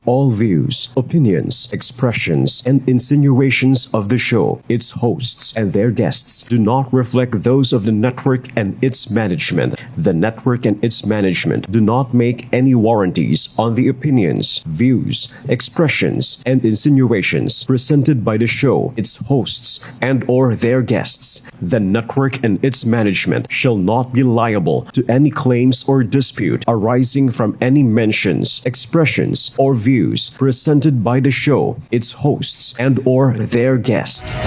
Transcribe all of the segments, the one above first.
All views, opinions, expressions, and insinuations of the show, its hosts, and their guests do not reflect those of the network and its management. The network and its management do not make any warranties on the opinions, views, expressions, and insinuations presented by the show, its hosts, and/or their guests. The network and its management shall not be liable to any claims or dispute arising from any mentions, expressions, or views presented by the show, its hosts, and/or their guests.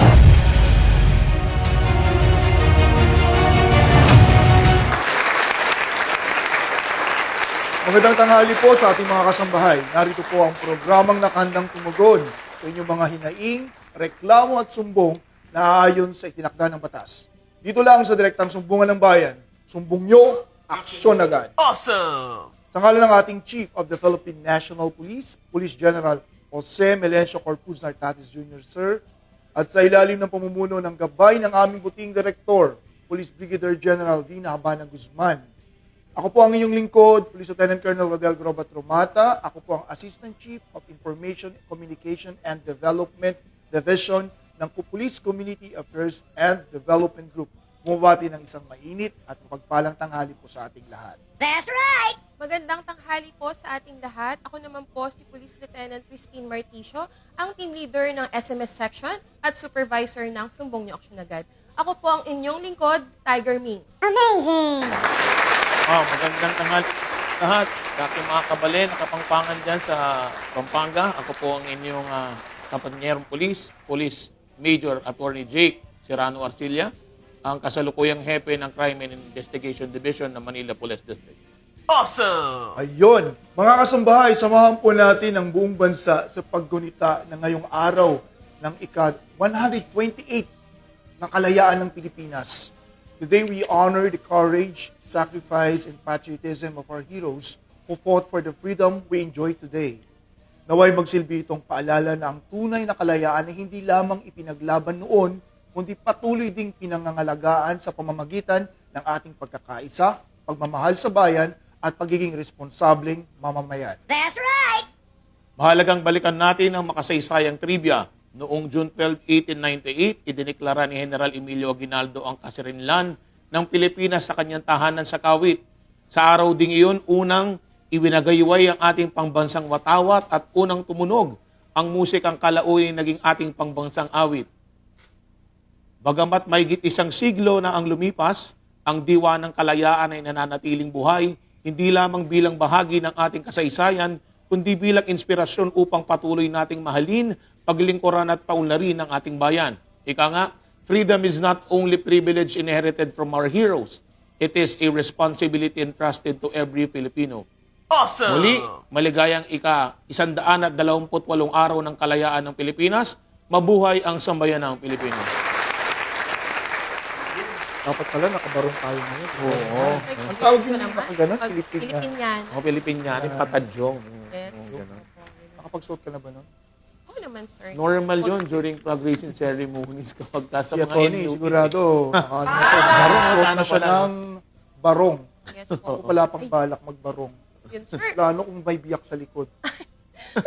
Magandang tanghali po sa ating mga kasambahay. Narito po ang programang nakandang tumugon sa inyong mga hinaing, reklamo at sumbong na ayon sa itinakda ng batas. Dito lang sa Direktang Sumbungan ng Bayan, sumbong nyo, aksyon agad. Awesome! Sa ngalan ng ating Chief of the Philippine National Police, Police General Jose Melencio Corpus Nartatis Jr., Sir, at sa ilalim ng pamumuno ng gabay ng aming buting Direktor, Police Brigadier General Vina Habana Guzman. Ako po ang inyong lingkod, Police Lieutenant Colonel Rodel Grobat Romata. Ako po ang Assistant Chief of Information, Communication, and Development Division ng Police Community Affairs and Development Group. Bumabati ng isang mainit at mapagpalang tanghali po sa ating lahat. That's right! Magandang tanghali po sa ating lahat. Ako naman po si Police Lieutenant Christine Marticio, ang team leader ng SMS section at supervisor ng Sumbong Niyo Aksyon Agad. Ako po ang inyong lingkod, Tiger Ming. Amazing! Magandang tanghali lahat. Sa aking mga kabalen, nakapangpangan dyan sa Pampanga. Ako po ang inyong kapanyerong police, Police Major Attorney Jake Serrano Arcilla, ang kasalukuyang hepe ng Crime and Investigation Division ng Manila Police District. Awesome! Ayun, mga kasambahay, samahan po natin ang buong bansa sa paggunita na ngayong araw ng ika-128 ng kalayaan ng Pilipinas. Today we honor the courage, sacrifice, and patriotism of our heroes who fought for the freedom we enjoy today. Naway magsilbi itong paalala na ang tunay na kalayaan ay hindi lamang ipinaglaban noon, kundi patuloy ding pinangangalagaan sa pamamagitan ng ating pagkakaisa, pagmamahal sa bayan, at pagiging responsableng mamamayan. That's right! Mahalagang balikan natin ang makasaysayang trivia. Noong June 12, 1898, idineklara ni General Emilio Aguinaldo ang kasarinlan ng Pilipinas sa kanyang tahanan sa Kawit. Sa araw ding iyon, unang iwinagayway ang ating pangbansang watawat at unang tumunog ang musikang kalaunin naging ating pangbansang awit. Bagamat mahigit isang siglo na ang lumipas, ang diwa ng kalayaan ay nananatiling buhay, hindi lamang bilang bahagi ng ating kasaysayan, kundi bilang inspirasyon upang patuloy nating mahalin, paglingkuran at paunlarin ng ating bayan. Ika nga, freedom is not only privilege inherited from our heroes, it is a responsibility entrusted to every Filipino. Awesome! Muli, maligayang ika-128 araw ng kalayaan ng Pilipinas, mabuhay ang sambayan ng Pilipino. Dapat pala nakabarong tayo ngayon. Oo. Ang tawag yun yung nakaganon, Pilipin yan. Pilipinyan. Ako Pilipinyan, patadyong. Yes. Nakapagsuot ka na ba nun? Oo naman, sir. Normal yun during flag raising ceremonies kapag sa Si mga Tony, NUP. sigurado, barong, suot na siya ng barong. Yes Ako po. pala pang balak magbarong. Yun, sir. Plano kung may biyak sa likod.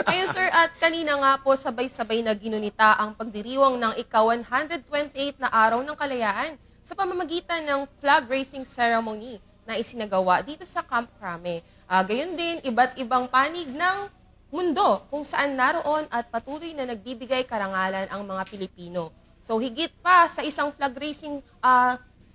Ayun, sir, at kanina nga po sabay-sabay na ginunita ang pagdiriwang ng ika-128 na araw ng kalayaan sa pamamagitan ng flag raising ceremony na isinagawa dito sa Camp Crame. Gayon din, iba't ibang panig ng mundo kung saan naroon at patuloy na nagbibigay karangalan ang mga Pilipino. So higit pa sa isang flag raising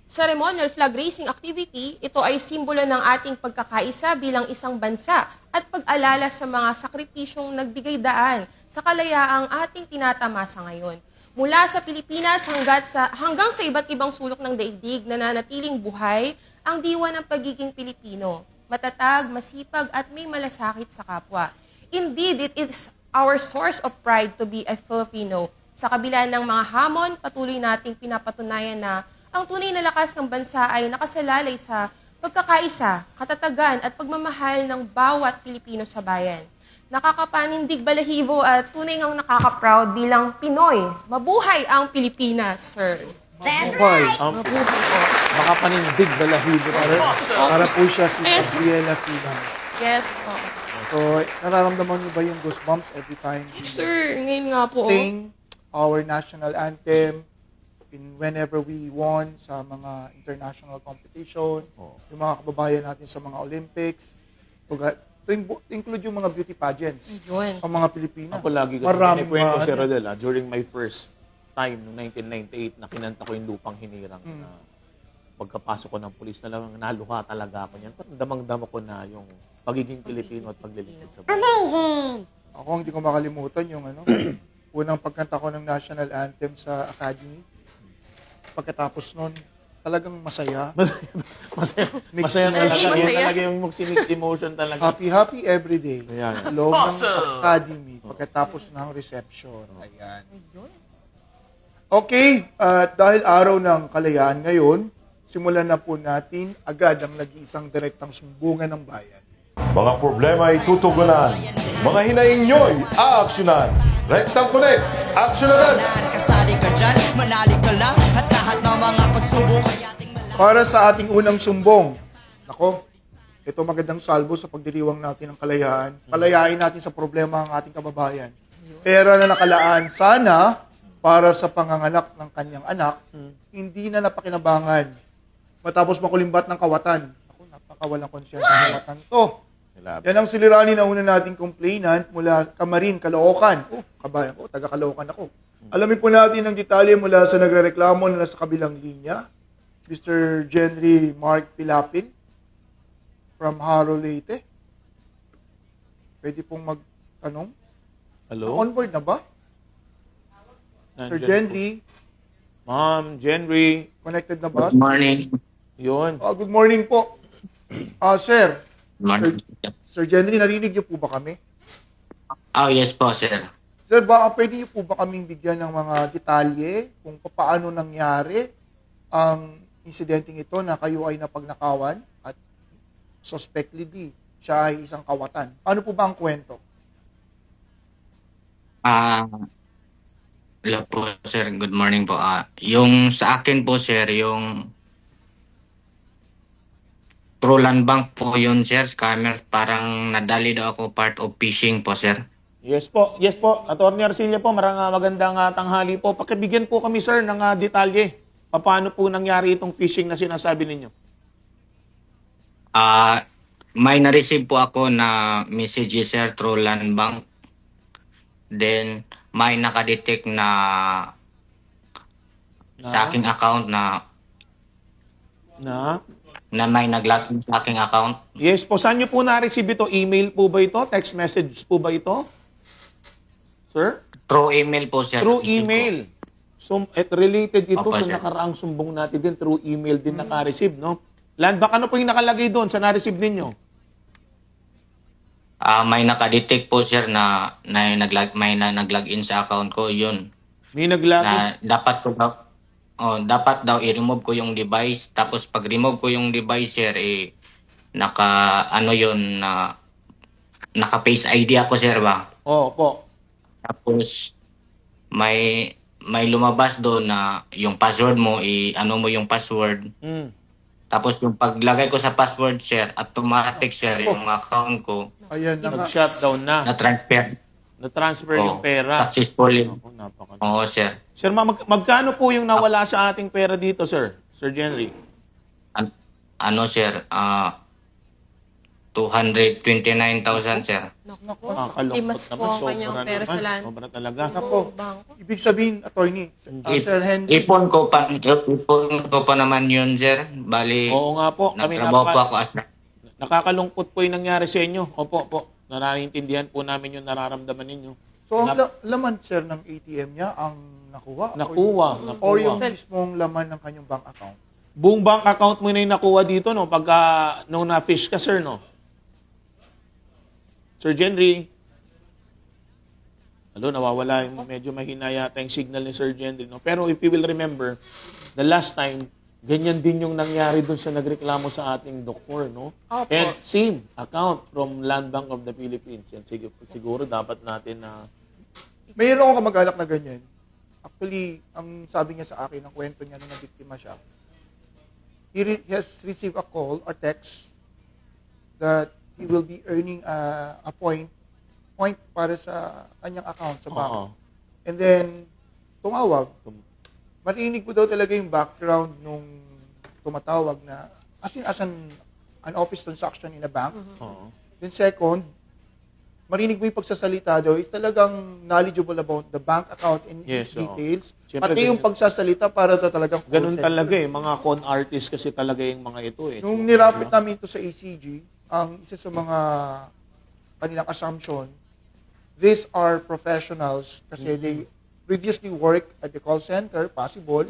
ceremonial flag raising activity, ito ay simbolo ng ating pagkakaisa bilang isang bansa at pag-alala sa mga sakripisyong nagbigay daan sa kalayaang ating tinatamasa ngayon. Mula sa Pilipinas hanggang sa iba't ibang sulok ng daigdig, nananatiling buhay ang diwa ng pagiging Pilipino. Matatag, masipag at may malasakit sa kapwa. Indeed, it is our source of pride to be a Filipino. Sa kabila ng mga hamon, patuloy nating pinapatunayan na ang tunay na lakas ng bansa ay nakasalalay sa pagkakaisa, katatagan at pagmamahal ng bawat Pilipino sa bayan. Nakakapanindig balahibo at tunay ngang nakaka-proud bilang Pinoy. Mabuhay ang Pilipinas, sir. That's Mabuhay. right! Makapanindig balahibo. Para po siya si Gabriela Sinan. Yes po. So, nararamdaman niyo ba yung goosebumps every time we Sir, ngayon nga po. sing our national anthem whenever we won sa mga international competition, yung mga kababayan natin sa mga Olympics, to include yung mga beauty pageants Yun. sa mga Pilipinas. Ako lagi ko Maraming kwento si mga- Rodel, during my first time, noong 1998, na kinanta ko yung Lupang Hinirang. Na pagkapasok ko ng pulis, naluha talaga ako niyan. Parang damang-dama ko na yung pagiging Pilipino at paglilingkod sa buhay. Amazing! Ako hindi ko makalimutan yung unang pagkanta ko ng national anthem sa Academy. Pagkatapos nun, talagang masaya. Masaya talaga. Mixed Yan emotion. talaga yung mixed emotion talaga. Happy every day. Ayan. Sa loob ng Awesome! Academy, pagkatapos ng reception. Ayan. Okay, at dahil araw ng kalayaan ngayon, simulan na po natin agad ang nag-iisang direktang sumbungan ng bayan. Mga problema ay tutugunan. Mga hinaing nyo'y aaksyonan. Rectang Connect, aksyon agad! Kasali ka dyan, manali ka lang at lahat ng mga pagsubok ay ating Para sa ating unang sumbong, nako, ito magandang salbo sa pagdiriwang natin ng kalayaan. Palayain natin sa problema ang ating kababayan. Pera na nakalaan sana para sa panganganak ng kanyang anak, hindi na napakinabangan. Matapos makulimbat ng kawatan. Ako, napakawalang konsyensya ng kawatan to. Yan ang siliranin na una nating complainant mula Camarin, Caloocan. Oh, kabayan ko, taga Caloocan ako. Alamin po natin ang detalye mula sa nagrereklamo na nasa kabilang linya. Mr. Jenry Mark Pilapin from Haro, Leyte. Pwede pong magtanong. Hello? On board na ba? Sir Nandyan Jenry, po. Ma'am, Jenry. connected na ba? Good morning. Yun. Good morning po. Sir, Good morning. Sir Jenry, narinig niyo po ba kami? Oh, yes po, sir. Sir, baka pwede niyo po ba kaming bigyan ng mga detalye kung paano nangyari ang insidenteng ito na kayo ay napagnakawan at suspectedly siya ay isang kawatan. Ano po ba ang kwento? Hello po, sir. Good morning po. Yung sa akin po, sir, yung True Land Bank po yun, sir. Scammer, parang nadali daw ako part of phishing po, sir. Yes po. Atty. Arcilia po, magandang tanghali po. Pakibigyan po kami, sir, ng detalye. Paano po nangyari itong phishing na sinasabi ninyo? May na-receive po ako na message, sir, True Land Bank. Then, may nakadetect na sa aking account na may nag-login sa aking account. Yes po. Saan nyo po na-receive ito? Email po ba ito? Text message po ba ito? Sir? Through email po, sir. Through email. So, related ito Opo, sa sir. nakaraang sumbong natin din. Through email din naka-receive, no? Landbank, ano po yung nakalagay doon sa na-receive ninyo? May nakadetect po, sir, na may nag-login sa account ko. Yun. May naglagay. Na dapat daw i-remove ko yung device. Tapos pag remove ko yung device, sir, naka-face ID ako, sir, ba? Oo po. Tapos may lumabas doon na yung password mo, ano mo yung password. Tapos yung paglagay ko sa password, sir, automatic, sir, yung account ko Ayan na nga. Nag-shutdown na. na-transfer. Na-transfer yung pera. Successfully. Ako, napaka- Oo, sir. Sir, magkano po yung nawala sa ating pera dito, sir? Sir Jenry? Ano, sir? 229,000, sir. Naku, Kalungkot limas po ang naman. kanyang Sobra pera sa naman. land. Sobra talaga. Nako, Bangko. ibig sabihin, attorney, Sir Henry, Ipon ko pa naman yun, sir. Bali, Oo nga po. Kami nagtrabaho po ako as nakakalungkot po yung nangyari sa inyo. Opo, po. Naraintindihan po namin yung nararamdaman ninyo. so ang laman, sir, ng ATM niya ang nakuha? Nakuha. O yung Nakuha. mismong laman ng kanyang bank account? Buong bank account mo na yung nakuha dito, no? Pagka, nung na-fish ka, sir, no? Sir Jenry? Nawawala yung medyo mahina yata yung signal ni Sir Jenry, no? Pero if you will remember, the last time, ganyan din yung nangyari dun sa nagreklamo sa ating doktor, no? Opo. And same account from Land Bank of the Philippines. Yan, siguro dapat natin na... Mayroon akong kamag-anak na ganyan. Actually, ang sabi niya sa akin, ang kwento niya nung nabiktima siya, he has received a call or text that he will be earning a point para sa kanyang account sa bank. Oo. And then, tumawag. Marinig ko daw talaga yung background nung tumatawag na as an office transaction in a bank. Oo. Then second, marinig mo yung pagsasalita daw is talagang knowledgeable about the bank account and Yes, its oo. details. Siyempre, Pati yung ganyan. pagsasalita para daw talagang call Ganun center. talaga eh. Mga con artist kasi talaga yung mga ito eh. Nung So, nirapit diba? namin ito sa ACG, ang isa sa mga kanilang assumption, these are professionals kasi they previously work at the call center, possible.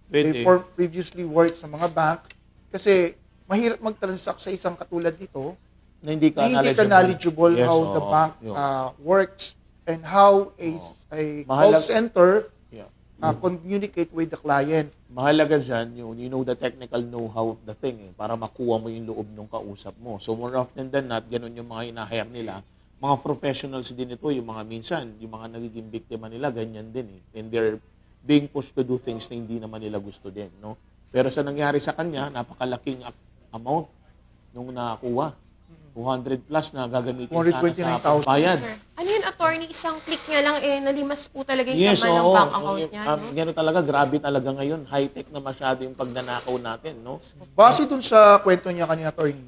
They Pwede. previously worked sa mga bank kasi mahirap mag-transact sa isang katulad nito Na hindi ka na hindi ka knowledgeable Yes, how the oo. bank Yun. works and how a call Mahalaga- center Yeah. communicate with the client. Mahalaga dyan, you know the technical know-how of the thing eh, para makuha mo yung loob ng kausap mo. So more often than not, ganun yung mga hinahire nila. Mga professionals din ito, yung mga minsan, yung mga nagiging biktima nila, ganyan din eh. And they're being pushed to do things na hindi naman nila gusto din. No? Pero sa nangyari sa kanya, napakalaking amount nung nakuha. 200 plus na gagamitin sana sa 229,000. pagbayad. Sir, ano yun, attorney? Isang click niya lang, nalimas po talaga yung Yes, laman ng oo. bank account niya. No? Ganun talaga, grabe talaga ngayon. High-tech na masyado yung pagnanakaw natin, no? Base dun sa kwento niya kanina, attorney,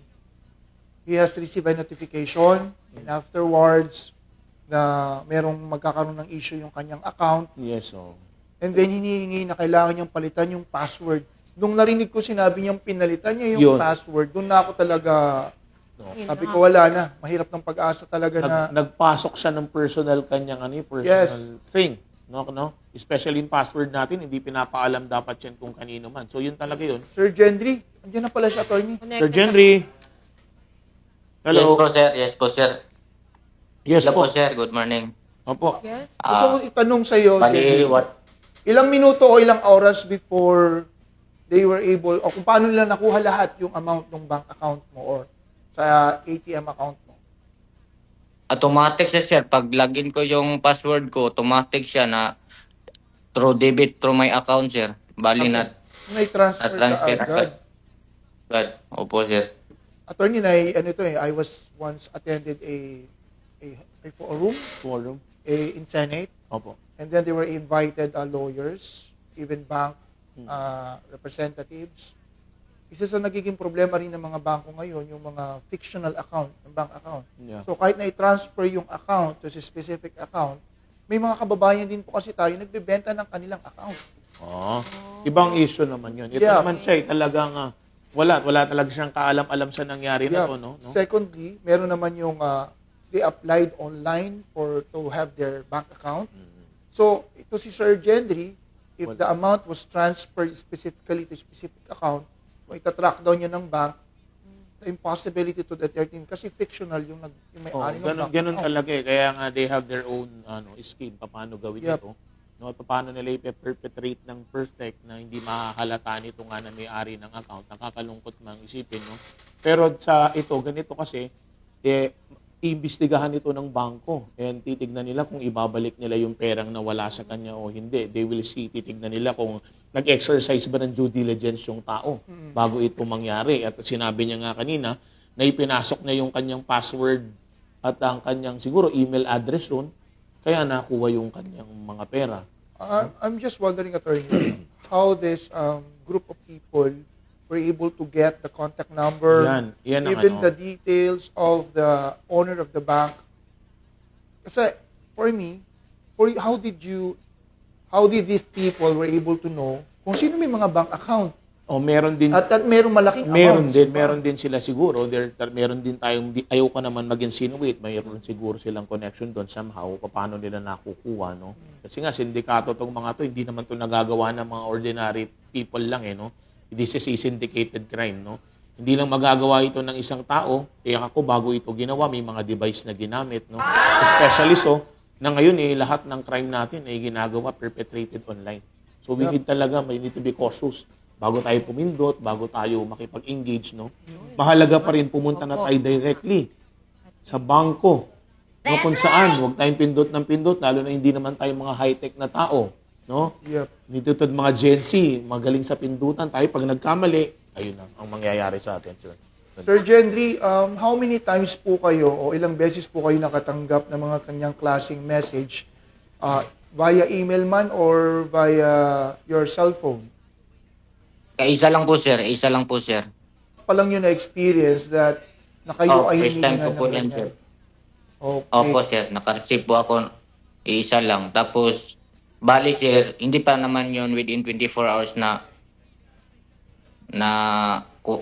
he has received a notification and afterwards na merong magkakaroon ng issue yung kanyang account Yes, oh. and then hinihingi na kailangan niyang palitan yung password. Nung narinig ko sinabi niyang pinalitan niya Yun. yung password, doon na ako talaga, Yun sabi na ko wala na, mahirap ng pag-asa talaga na, Nagpasok siya ng personal kanyang personal Yes. thing. No? Especially yung password natin, hindi pinapaalam dapat yan kung kanino man. So yun talaga yun. Sir Gendry, andyan na pala siya, attorney. Sir Connected Genry. Yes Hello. po, sir. Yes po, sir. Yes Hello po. po, sir. Good morning. Opo. na- Yes. Gusto ko itanong sa iyo, Bali, ilang minuto o ilang oras before they were able, o kung paano nila nakuha lahat yung amount ng bank account mo or sa ATM account mo? automatic siya, sir. Pag login ko yung password ko, automatic siya na through debit through my account, sir. Bali na May transfer sa transfer agad. agad. Opo, sir. Attorney, I was once attended a forum Forum. in Senate, Opo. and then they were invited lawyers, even bank representatives. Isa sa nagiging problema rin ng mga bangko ngayon, yung mga fictional account, ng bank account. Yeah. So kahit na i-transfer yung account to a specific account, may mga kababayan din po kasi tayo nagbebenta ng kanilang account. Ibang issue naman yun. Ito Yeah. naman siya, talagang wala talaga siyang kaalam-alam sa nangyari na to, no? Secondly, meron naman yung they applied online to have their bank account. So, ito si Sir Gendry, if the amount was transferred specifically to a specific account, kung itatrack daw niya ng bank, the impossibility to determine kasi fictional yung may-ari ng bank Ganun account. talaga eh. Kaya nga they have their own scheme paano gawin Yep. ito. No, paano nila i-perpetrate ng perfect na hindi mahahalata nito nga na may-ari ng account. Nakakalungkot mang isipin, no? Pero sa ito, ganito kasi, iimbestigahan ito ng bangko and titignan nila kung ibabalik nila yung perang nawala sa kanya o hindi. They will see, titignan nila kung nag-exercise ba ng due diligence yung tao bago ito mangyari. At sinabi niya nga kanina na ipinasok niya yung kanyang password at ang kanyang siguro email address yun, kaya nakuha yung kanyang mga pera. I'm just wondering, attorney, how this group of people were able to get the contact number, Yan ang even ano. the details of the owner of the bank. Kasi for me, how did these people were able to know kung sino may mga bank account? O meron din At merong malaking amounts. meron din sila siguro. Meron din tayong ayaw ka naman mag-insinuate, mayroon siguro silang connection doon somehow paano nila nakukuha, no? Kasi nga sindikato tong mga to, hindi naman to nagagawa ng mga ordinary people lang no. This is a syndicated crime, no. Hindi lang magagawa ito ng isang tao. Kaya ako bago ito ginawa, may mga device na ginamit, no. Especially na ngayon lahat ng crime natin ay ginagawa perpetrated online. So we need to be cautious bago tayo pumindot, bago tayo makipag-engage, no? Mahalaga pa rin pumunta na tayo directly sa bangko. No, kung saan, huwag tayong pindot ng pindot, lalo na hindi naman tayo mga high-tech na tao, no? Yep. Dito mga Gen Z, magaling sa pindutan tayo. Pag nagkamali, ayun na ang mangyayari sa atin, sir. Sir Gendry, how many times po kayo o ilang beses po kayo nakatanggap ng mga kanyang klaseng message via email man or via your cellphone? Isa lang po, sir. Isa lang po, sir. Palang yun na-experience that na kayo ay first time hinihingan ko po ng yan, ganyan? sir. Okay. Opo, sir. Naka-receive po ako. Isa lang. Tapos, bali, sir, hindi pa naman yun within 24 hours na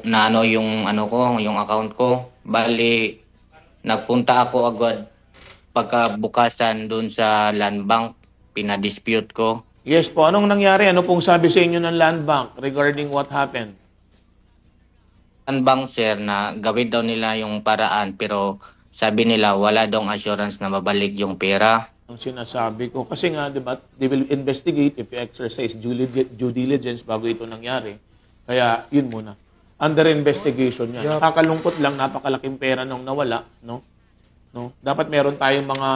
ano yung ano ko, yung account ko. Bali, nagpunta ako agad pagkabukasan dun sa land bank, pinadispute ko. Yes po, anong nangyari? Ano pong sabi sa inyo ng Land Bank regarding what happened? Land bank, sir, na gawin daw nila yung paraan pero sabi nila wala daw assurance na mabalik yung pera. Ang sinasabi ko. Kasi nga, di ba, they will investigate if you exercise due diligence bago ito nangyari. Kaya, yun muna. Under investigation yan. Yup. Nakakalungkot lang, napakalaking pera nung nawala. No? Dapat meron tayong mga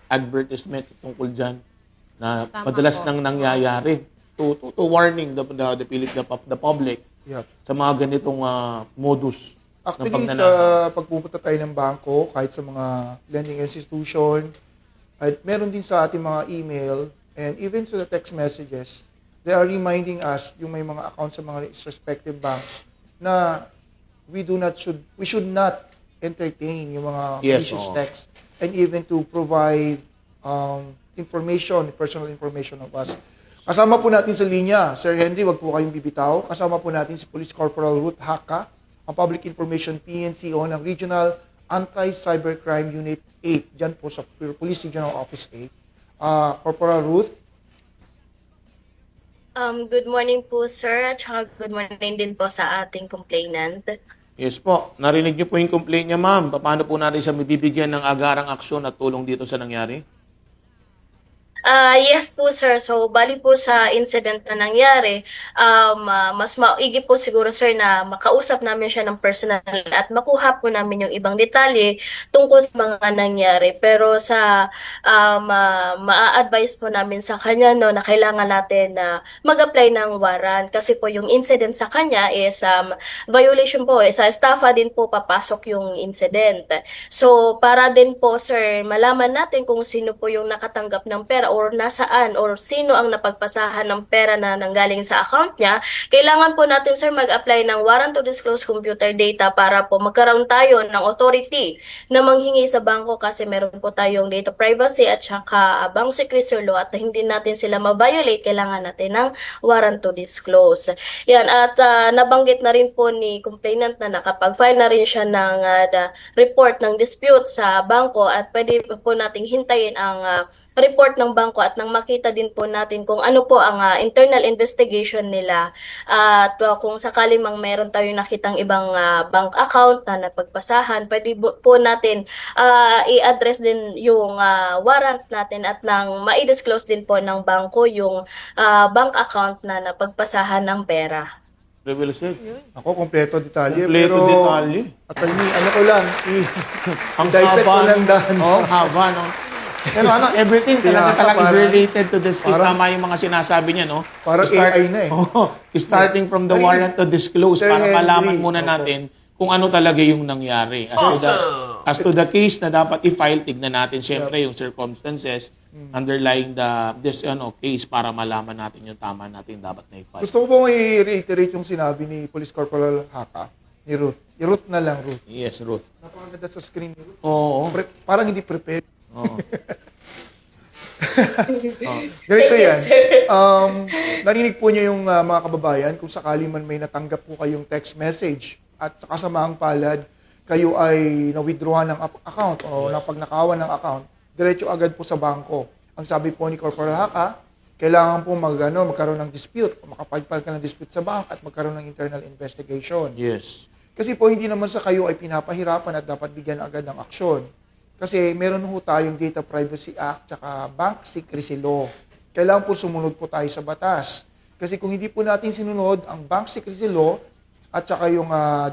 advertisement tungkol dyan na Tama madalas po. nang nangyayari to warning the public Yep. sa mga ganitong modus ng Actually, pagnanakaw. sa pagpupunta tayo ng bangko, kahit sa mga lending institution, at meron din sa ating mga email and even sa the text messages, they are reminding us yung may mga accounts sa mga respective banks na we should not entertain yung mga Yes, malicious oo. texts and even to provide personal information of us. Kasama po natin sa linya, Sir Henry, wag po kayong bibitaw. Kasama po natin si Police Corporal Ruth Haka, ang Public Information PNCO ng Regional Anti-Cybercrime Unit 8, dyan po sa Police Regional Office 8. Corporal Ruth, Good morning po, sir, at saka good morning din po sa ating complainant. Yes po. Narinig niyo po yung complaint niya, ma'am. Paano po natin siya mabibigyan ng agarang aksyon at tulong dito sa nangyari? Yes po, sir. So, bali po sa incident na nangyari, mas maigi po siguro, sir, na makausap namin siya ng personal at makuha po namin yung ibang detalye tungkol sa mga nangyari. Pero sa ma-advise po namin sa kanya na kailangan natin na mag-apply ng warrant kasi po yung incident sa kanya is violation po. Sa estafa din po papasok yung incident. So, para din po, sir, malaman natin kung sino po yung nakatanggap ng pera or nasaan or sino ang napagpasahan ng pera na nanggaling sa account niya, kailangan po natin, sir, mag-apply ng warrant to disclose computer data para po magkaroon tayo ng authority na manghingi sa bangko kasi meron po tayong data privacy at saka bank secrecy law at hindi natin sila ma-violate, kailangan natin ng warrant to disclose. Yan, at nabanggit na rin po ni complainant na nakapag-file na rin siya ng report ng dispute sa bangko at pwede po nating hintayin ang report ng bangko at nang makita din po natin kung ano po ang internal investigation nila at kung sakali mang meron tayong nakitang ibang bank account na napagpasahan, pwede po natin i-address din yung warrant natin at nang ma-disclose din po ng bangko yung bank account na napagpasahan ng pera. Reveal said. ako, kompleto detalye. Kompleto pero, detalye. attorney, ano ko lang, Ang dissect ko haba, lang dahan. Oh, haba, no? Pero everything Siya talaga is parang- related to this case. parang- Tama yung mga sinasabi niya, no? Parang AI na eh. Oh, starting from the Pero warrant to disclose Sir para malaman Henry, muna opo. natin kung ano talaga yung nangyari. As to the case na dapat i-file, tignan natin siyempre yung circumstances underlying this case para malaman natin yung tama natin dapat na i-file. Gusto ko pong i-reiterate yung sinabi ni Police Corporal Haka, ni Ruth. Ruth na lang, Ruth. Yes, Ruth. Napakaganda sa screen ni Ruth. Oo. Parang hindi prepared. Oo. Ganito Thank you, yan. sir. Narinig po niyo yung mga kababayan, kung sakali man may natanggap po kayong text message at sa kasamaang palad, kayo ay na-withdrawan ng account o napagnakawan ng account, diretso agad po sa bangko. Ang sabi po ni Corporal Haka, kailangan po magkaroon ng dispute, makapagpal ka ng dispute sa bank at magkaroon ng internal investigation. Yes. Kasi po hindi naman sa kayo ay pinapahirapan at dapat bigyan agad ng aksyon. Kasi meron ho tayong Data Privacy Act tsaka Bank Secrecy Law. Kailangan po sumunod po tayo sa batas. Kasi kung hindi po natin sinunod ang Bank Secrecy Law at tsaka yung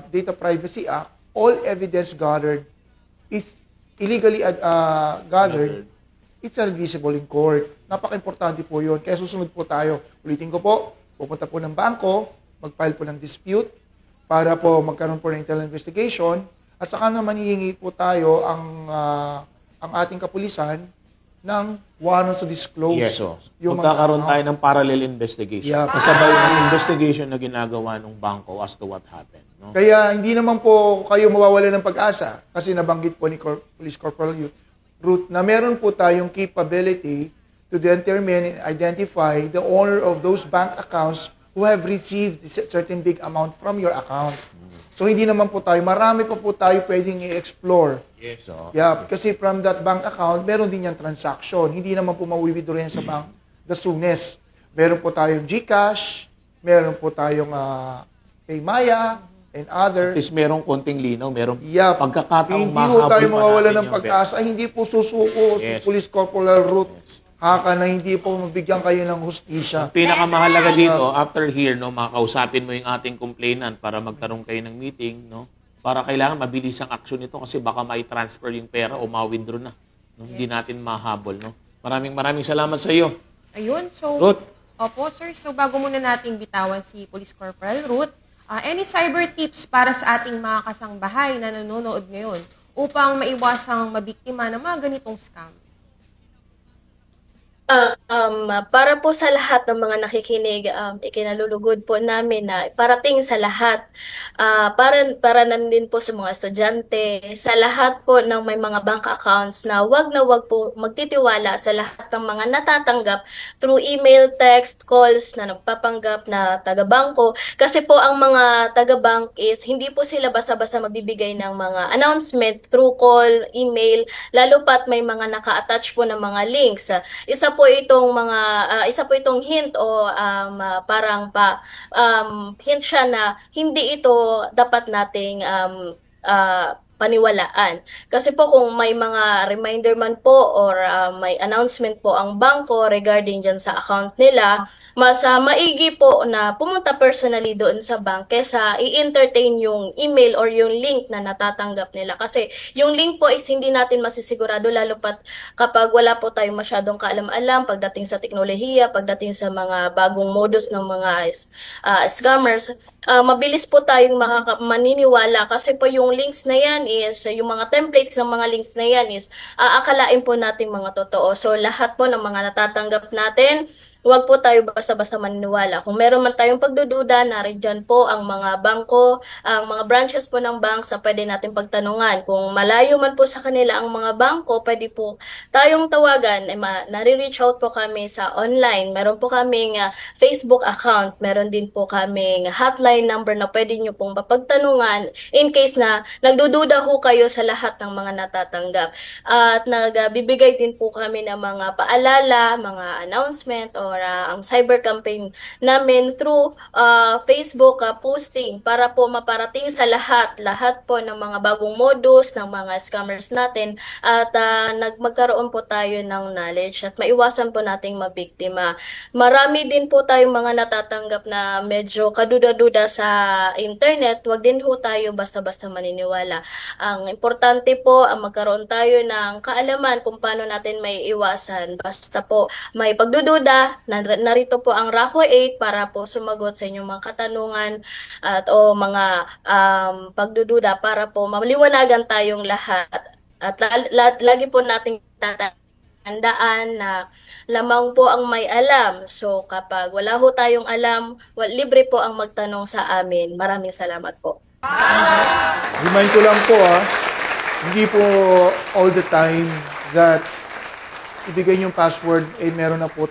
Data Privacy Act, all evidence gathered is illegally gathered, it's admissible in court. Napaka-importante po yun. Kaya susunod po tayo. Ulitin ko po, pupunta po ng bangko, mag-file po ng dispute, para po magkaroon po ng internal investigation at saka naman hihingi po tayo ang ating kapulisan ng warrants to disclose. Yes, so. yung mga Magkakaroon account. tayo ng parallel investigation. Yeah. Kasabay ng investigation na ginagawa ng bangko as to what happened. No? Kaya hindi naman po kayo mawawala ng pag-asa kasi nabanggit po ni Police Corporal Ruth na meron po tayong capability to determine and identify the owner of those bank accounts who have received a certain big amount from your account. So hindi naman po tayo, marami pa po tayo pwedeng i-explore. Yes, so. Yeah, kasi from that bank account, meron din yung transaction. Hindi naman po mawi-withdraw yan sa bank the soonest. Meron po tayong GCash, meron po tayong Paymaya, and other. At least merong konting linaw, merong Yeah, pagkakataong hindi po tayo mahabol pa mawawala natin ng yung pag-asa. Hindi po susuko Yes. si Police Corporal Ruth Haka na hindi po mabigyan kayo ng hustisya. Ang pinakamahalaga dito, after here, no, makakausapin mo yung ating complainant para magkaroon kayo ng meeting, no? Para kailangan mabilis ang aksyon nito kasi baka mai-transfer yung pera o ma-withdraw na. No? Hindi natin mahabol, no? Maraming salamat sa iyo. Ayun, so... Ruth. Opo, sir. So, bago muna nating bitawan si Police Corporal Ruth, any cyber tips para sa ating mga kasangbahay na nanonood ngayon upang maiwasang mabiktima ng mga ganitong scam? Para po sa lahat ng mga nakikinig, ikinalulugod po namin na parating sa lahat, para nandin po sa mga estudyante, sa lahat po ng may mga bank accounts na wag po magtitiwala sa lahat ng mga natatanggap through email, text, calls na nagpapanggap na taga-bangko. Kasi po ang mga taga-bank is hindi po sila basta-basta magbibigay ng mga announcement through call, email, lalo pat may mga naka-attach po ng mga links. Isa po itong hint o hint siya na hindi ito dapat nating paniwalaan. Kasi po kung may mga reminder man po or may announcement po ang bangko regarding dyan sa account nila, mas maigi po na pumunta personally doon sa bank kesa i-entertain yung email or yung link na natatanggap nila. Kasi yung link po is hindi natin masisigurado lalo pat kapag wala po tayong masyadong kaalam-alam pagdating sa teknolohiya, pagdating sa mga bagong modus ng mga scammers. Mabilis po tayong maniniwala kasi po yung links na yan is, yung mga templates ng mga links na yan is, aakalain po natin mga totoo. So lahat po ng mga natatanggap natin, huwag po tayo basta-basta maniniwala. Kung meron man tayong pagdududa, naridyan po ang mga bangko, ang mga branches po ng bank sa pwede natin pagtanungan. Kung malayo man po sa kanila ang mga bangko, pwede po tayong tawagan. Nare-reach out po kami sa online. Meron po kaming Facebook account. Meron din po kaming hotline number na pwede nyo pong mapagtanungan in case na nagdududa ho kayo sa lahat ng mga natatanggap. At nagbibigay din po kami ng mga paalala, mga announcement, or ang cyber campaign namin through Facebook posting para po maparating sa lahat po ng mga bagong modus ng mga scammers natin at magkaroon po tayo ng knowledge at maiwasan po nating mabiktima. Marami din po tayong mga natatanggap na medyo kaduda-duda sa internet, wag din ho tayo basta-basta maniniwala. Ang importante po ang magkaroon tayo ng kaalaman kung paano natin may iwasan. Basta po may pagdududa, narito po ang Raho 8 para po sumagot sa inyong mga katanungan at o mga pagdududa para po maliwanagan tayong lahat. At lagi po nating tatandaan na lamang po ang may alam. So kapag wala ho tayong alam, libre po ang magtanong sa amin. Maraming salamat po. Remind ko lang po hindi po all the time that ibigay yung password, meron na po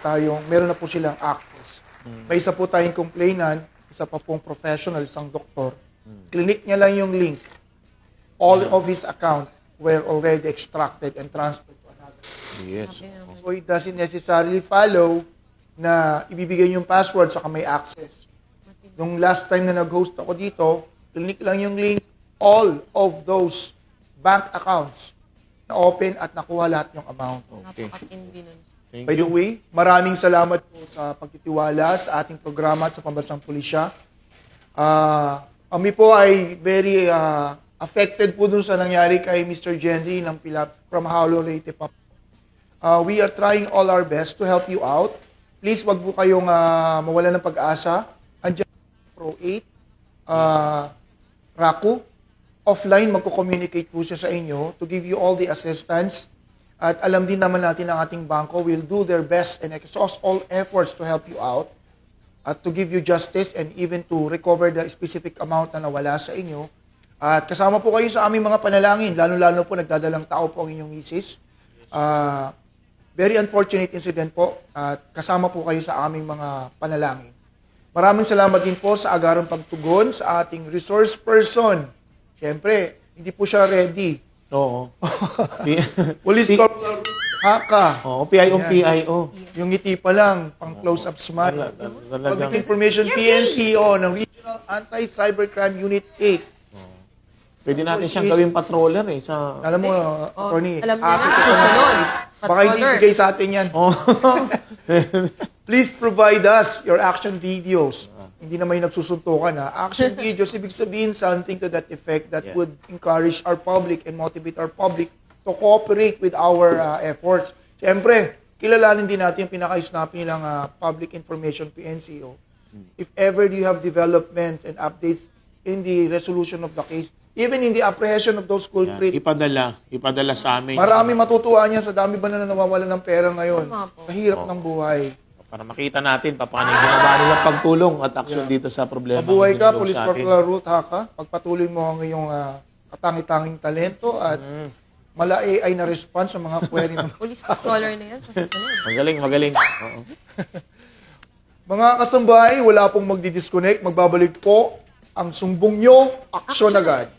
silang access. May isa po tayong complainant, isa pa pong professional, isang doktor. Clinic niya lang yung link. All of his account were already extracted and transferred to another. Yes. So it doesn't necessarily follow na ibibigay yung password saka may access. Nung last time na nag-host ako dito, clinic lang yung link, all of those bank accounts na open at nakuha lahat yung amount. Okay. Napakatindi nun. By the way, maraming salamat po sa pagtitiwala sa ating programa at sa Pambansang Pulisya. Kami po ay very affected po dun sa nangyari kay Mr. Genzi ng from Halo Leyte pa. We are trying all our best to help you out. Please, wag po kayong mawala ng pag-asa. Andiyan Pro 8. Raku. Offline, magko-communicate po siya sa inyo to give you all the assistance. At alam din naman natin ang ating bangko will do their best and exhaust all efforts to help you out at to give you justice and even to recover the specific amount na nawala sa inyo. At kasama po kayo sa aming mga panalangin, lalo-lalo po nagdadalang tao po ang inyong misis. Very unfortunate incident po at kasama po kayo sa aming mga panalangin. Maraming salamat din po sa agarang pagtugon sa ating resource person. Siyempre, hindi po siya ready. Oo. Police Corporal Haka. Oo, PIO, Ayan. PIO. Yung ngiti pa lang, pang close-up smile. Talagang, Public Information PNCO ng Regional Anti-Cybercrime Unit 8. pwede natin siyang gawing patroller eh. Sa... Alam mo, attorney, alam niya na, asset susunod. Baka hindi Patroller. bigay sa atin yan. Oh. Please provide us your action videos. Hindi na may nagsusuntukan ha. Action videos, ibig sabihin something to that effect that would encourage our public and motivate our public to cooperate with our efforts. Siyempre, kilalanin din natin yung pinaka-snappy nilang Public Information PNCO. If ever you have developments and updates in the resolution of the case, even in the apprehension of those culprits, Ipadala sa amin. marami matutuwa niya sa dami ba na nawawalan ng pera ngayon. Tama po. Sa hirap ng buhay. Para makita natin paano yung ginagawa nilang pagtulong at aksyon dito sa problema. Mabuhay ka, ng Police sa atin. Corporal Ruth Haka. Pagpatuloy mo ang iyong katangi-tanging talento at mala AI na response sa mga query ng Police controller na yan sa susunod. Magaling, magaling. Oo. mga kasambahay. Wala pong magdi-disconnect. Magbabalik po ang sumbong nyo. Aksyon agad.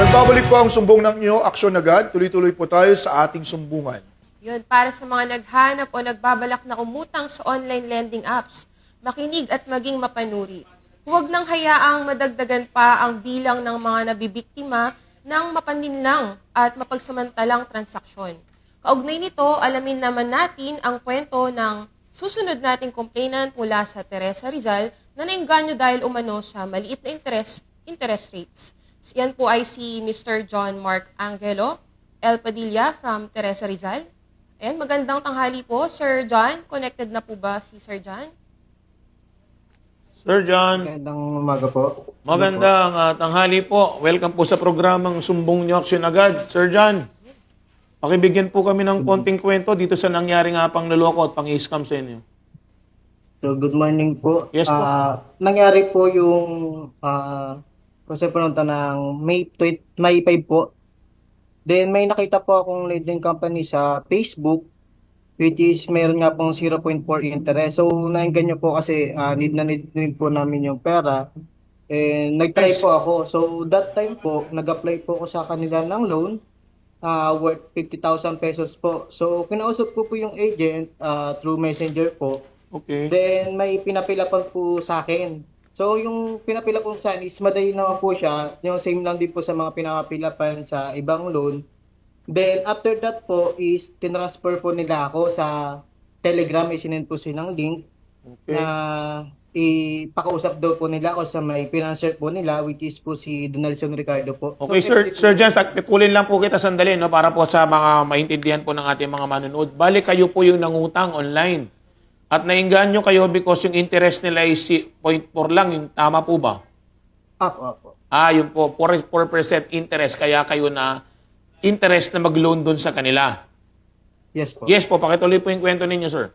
Nagbabalik po ang sumbong ng inyo, aksyon agad. Tuloy-tuloy po tayo sa ating sumbungan. Yun, para sa mga naghanap o nagbabalak na umutang sa online lending apps, makinig at maging mapanuri. Huwag nang hayaang madagdagan pa ang bilang ng mga nabibiktima ng mapaninlang at mapagsamantalang transaksyon. Kaugnay nito, alamin naman natin ang kwento ng susunod nating complainant mula sa Teresa Rizal na nainganyo dahil umano sa maliit na interest rates. Yan po ay si Mr. John Mark Angelo El Padilla from Teresa Rizal. Ayan, magandang tanghali po, Sir John. Connected na po ba si Sir John? Sir John, Magandang umaga po. magandang tanghali po. Welcome po sa programang Sumbong Nyo Aksyon Agad. Sir John, pakibigyan po kami ng konting kwento dito sa nangyari nga pang naloko at pang-scam sa inyo. So, good morning po. Yes po. Nangyari po yung kasi punta ng May 5 po. Then may nakita po akong lending company sa Facebook which is meron nga pong 0.4 interest. So, nainganyo po kasi need na need din po namin yung pera. And nag-try po ako. So, that time po, nag-apply po ako sa kanila ng loan worth 50,000 pesos po. So, kinausap ko po yung agent through messenger po. Okay. Then, may pinapilapan po sa akin. So, yung pinapila po sa akin is madali naman po siya. Yung same lang din po sa mga pinapilapan sa ibang loan. Then, after that po is tinransfer po nila ako sa Telegram. Isinend po silang link na ipakausap daw po nila ako sa may financer po nila which is po si Donaldson Ricardo po. Okay, So, Sir John, pipulin lang po kita sandali, no, para po sa mga maintindihan po ng ating mga manunood. Balik kayo po yung nangutang online. At nainganyo kayo because yung interest nila is 0.4 lang, yung tama po ba? Apo. Yung po, 4% interest, kaya kayo na interest na mag-loan doon sa kanila. Yes po. Yes po, pakituloy po yung kwento ninyo, sir.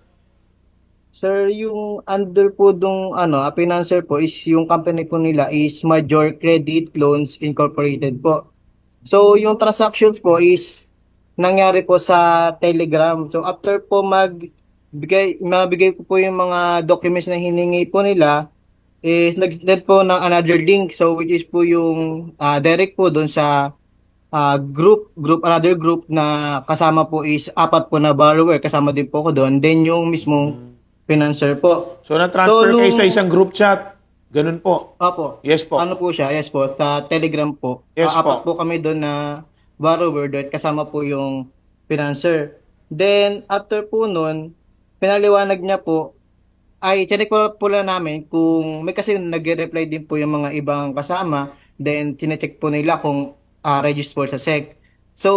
Sir, yung under po dong financer po is yung company po nila is Major Credit Loans Incorporated po. So, yung transactions po is nangyari po sa Telegram. So, after po mabigay ko po yung mga documents na hiningi po nila is nag-send po ng another link. So, which is po yung direct po doon sa another group na kasama po is 4 po na borrower. Kasama din po ako doon. Then, yung mismong financer po. So, na-transfer So, kayo sa isang group chat. Ganun po. Opo. Yes po. Ano po siya? Yes po. Sa Telegram po. Yes po. 4 po kami doon na borrower doon. Kasama po yung financer. Then, after po nun, pinaliwanag niya po, chinek po lang namin kung may kasi nag-reply din po yung mga ibang kasama. Then, chinecheck po nila kung register sa SEC. So,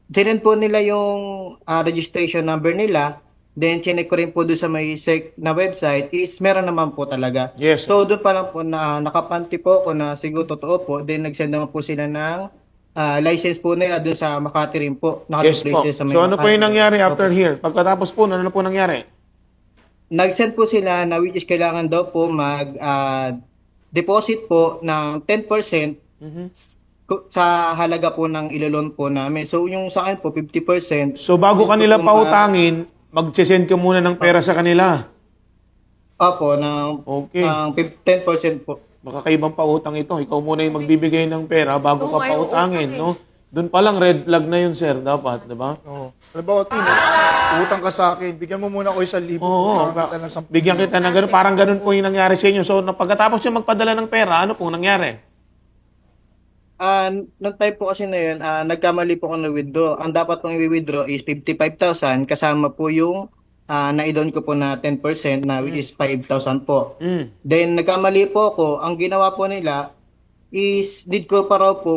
sinend po nila yung registration number nila. Then, chinek ko rin po doon sa may SEC na website is meron naman po talaga. Yes. So, doon pa lang po na nakapanti po ako na siguro totoo po. Then, nagsend naman po sila ng license po nila doon sa Makati rin po. Yes po. Nakatuloy sa may So ano po yung Makati. nangyari after Opo. here? Pagkatapos po, ano po nangyari? Nag-send po sila na which is kailangan daw po deposit po ng 10% sa halaga po ng ilolon po namin. So, yung sa akin po, 50%. So bago Gusto kanila po pautangin, mag-send ka muna ng pera sa kanila. Opo, ng Okay. 10% po. Baka kaibang pautang ito. Ikaw muna yung magbibigay ng pera bago ka Oo, may pautangin, uutang no? Doon pa lang red flag na yun, sir, dapat, di ba? Oo. Halimbawa, Tino, utang ka sa akin, bigyan mo muna ako 1,000. Oo, Kita ng 10,000. bigyan kita ng ganun. Parang ganun po yung nangyari sa inyo. So, pagkatapos yung magpadala ng pera, ano pong nangyari? Noong time po kasi na yun, nagkamali po ako na withdraw. Ang dapat kong i-withdraw is 55,000 kasama po yung na-idon ko po na 10% na which is 5,000 po. Then nagkamali po ako. Ang ginawa po nila is need ko pa raw po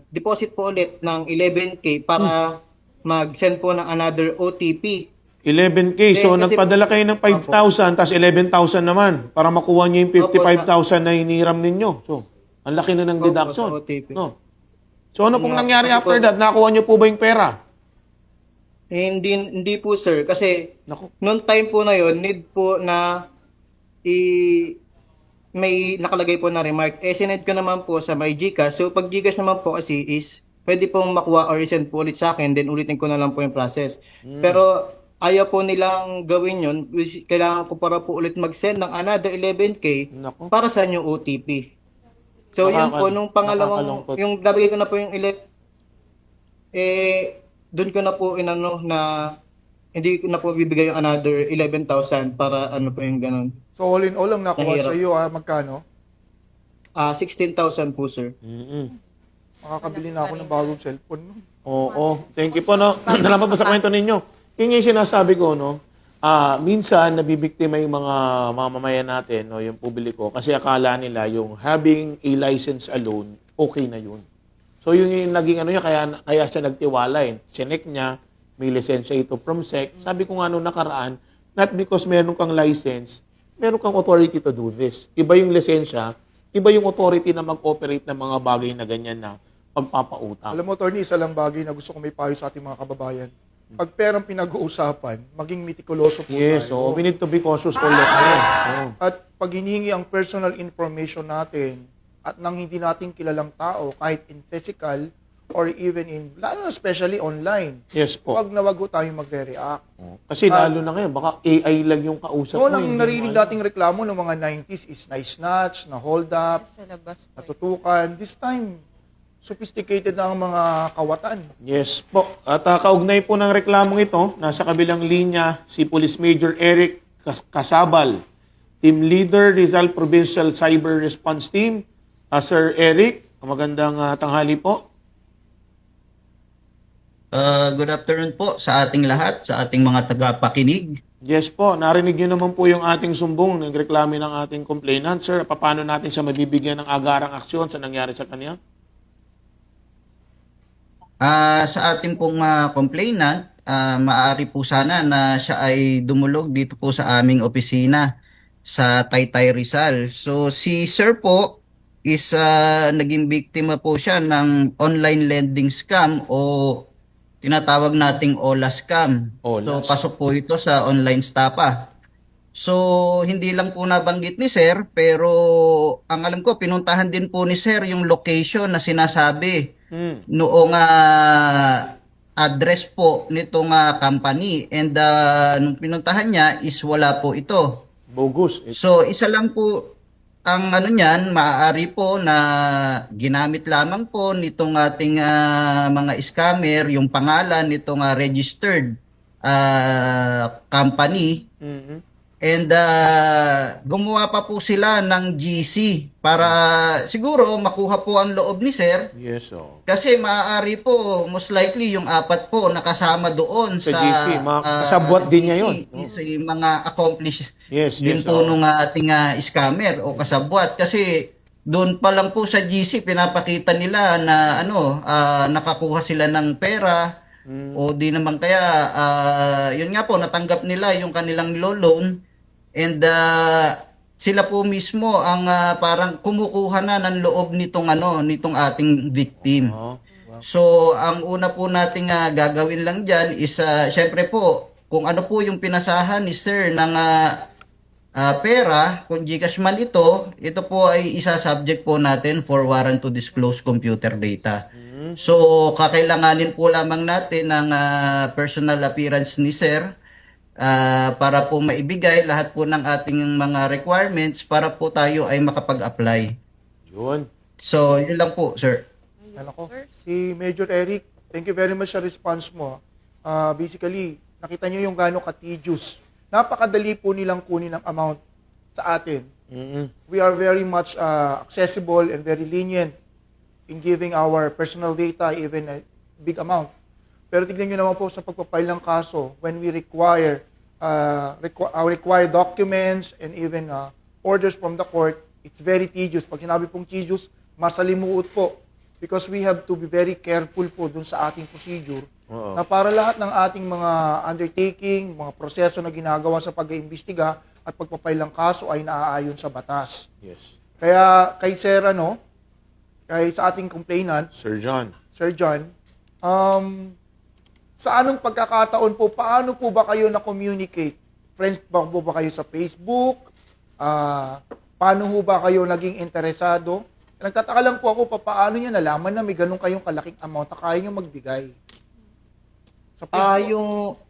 deposit po ulit ng 11K para mag-send po ng another OTP. 11K. So, Kasi- nagpadala kayo ng 5,000, tapos 11,000 naman para makuha niyo yung 55,000 na hiniram ninyo. So, ang laki na ng Opo, deduction. sa OTP. No? So, ano pong nangyari Opo. after that? Nakuha niyo po ba yung pera? Hindi po sir kasi Naku. noong time po na yon need po na may nakalagay po na remark. Sinend ko naman po sa my Gcash. So pag Gcash naman po kasi is pwede pong makuha or send po ulit sa akin then ulitin ko na lang po yung process. Pero ayaw po nilang gawin yun. Kailangan ko para po ulit mag-send ng another 11K Naku. para sa new OTP. So yun po nung pangalawang nakakalungkot. yung nabigay ko na po yung doon ko na po inano na hindi ko na po bibigay yung another 11,000 para ano po yung ganun. So, all in all, ang nakuha Nahirap. sa iyo, magkano? 16,000 po sir. Makakabili na ako ng bagong cellphone. No? Oo. Thank you po, no? Salamat po sa kwento ninyo. Yun yung sinasabi ko, no? Minsan, nabibiktima yung mga mamamayan natin, no? Yung publiko, kasi akala nila yung having a license alone, okay na yun. So, yung naging ano niya, kaya siya nagtiwala eh. Chinek niya, may lisensya ito from SEC. Sabi ko nga nung nakaraan, not because meron kang license, meron kang authority to do this. Iba yung lisensya, iba yung authority na mag-operate ng mga bagay na ganyan na pagpapautang. Alam mo, Tony, isa lang bagay na gusto ko may payo sa ating mga kababayan. Pag perang pinag-uusapan, maging mitikuloso po Yes, tayo. so we need to be cautious all the time. Oh. At pag hinihingi ang personal information natin at nang hindi natin kilalang tao, kahit in physical or even in, lalo na especially online, Yes po. wag na wag ho tayong magre-react. Kasi lalo na ngayon, baka AI lang yung kausap mo. Noon ang hindi narinig mo alam. dating reklamo ng mga 90s is na-snatch, na-hold up, Sa labas po. natutukan. This time, sophisticated na ang mga kawatan. Yes po. At kaugnay po ng reklamong ito, nasa kabilang linya si Police Major Eric Casabal, Team Leader, Rizal Provincial Cyber Response Team. Sir Eric, magandang tanghali po. Good afternoon po sa ating lahat, sa ating mga tagapakinig. Yes po, narinig niyo naman po yung ating sumbong, nagreklamo ng ating complainant. Sir, paano natin siya mabibigyan ng agarang aksyon sa nangyari sa kanya? Sa ating pong complainant, maaari po sana na siya ay dumulog dito po sa aming opisina sa Taytay Rizal. So si Sir po is naging biktima po siya ng online lending scam o tinatawag nating OLA scam. OLA. So pasok po ito sa online stapa. So hindi lang po nabanggit ni Sir pero ang alam ko pinuntahan din po ni Sir yung location na sinasabi noong address po nitong company and nung pinuntahan niya is wala po ito. Bogus. So isa lang po ang ano niyan, maaari po na ginamit lamang po nitong ating mga scammer yung pangalan nitong registered company. And gumawa pa po sila ng GC para siguro makuha po ang loob ni Sir. Yes, oh. Kasi maaari po, most likely, yung apat po nakasama doon Sa sa GC. Kasabwat din niya yun. Sa mga accomplish Yes, din yes, po oh. nung ating scammer o kasabwat. Kasi doon pa lang po sa GC pinapakita nila na nakakuha sila ng pera o di naman kaya yun nga po natanggap nila yung kanilang loan and sila po mismo ang parang kumukuha na ng loob nitong ating victim. So ang una po nating gagawin lang diyan is syempre po kung ano po yung pinasahan ni sir ng pera, kung GCash man ito po ay isa-subject po natin for warrant to disclose computer data. So, kakailanganin po lamang natin ng personal appearance ni Sir para po maibigay lahat po ng ating mga requirements para po tayo ay makapag-apply. Yun. So, yun lang po, Sir. Si Major Eric, thank you very much sa response mo. Basically, nakita nyo yung gano'ng ka-tedious. Napakadali po nilang kunin ang amount sa atin. We are very much accessible and very lenient in giving our personal data, even a big amount. Pero tignan nyo naman po sa pagpapile ng kaso, when we require documents and even orders from the court, it's very tedious. Pag sinabi pong tedious, masalimuot po. Because we have to be very careful po dun sa ating procedure na para lahat ng ating mga undertaking, mga proseso na ginagawa sa pag-iimbestiga at pagpapile ng kaso ay naaayon sa batas. Yes. Kaya kay Sir, kay sa ating complainant, Sir John. sa anong pagkakataon po, paano po ba kayo na-communicate? Friends ba po ba kayo sa Facebook? Paano po ba kayo naging interesado? Nagtataka lang po ako, paano niya nalaman na may ganun kayong kalaking amount na kaya niyo magbigay? Sa Facebook?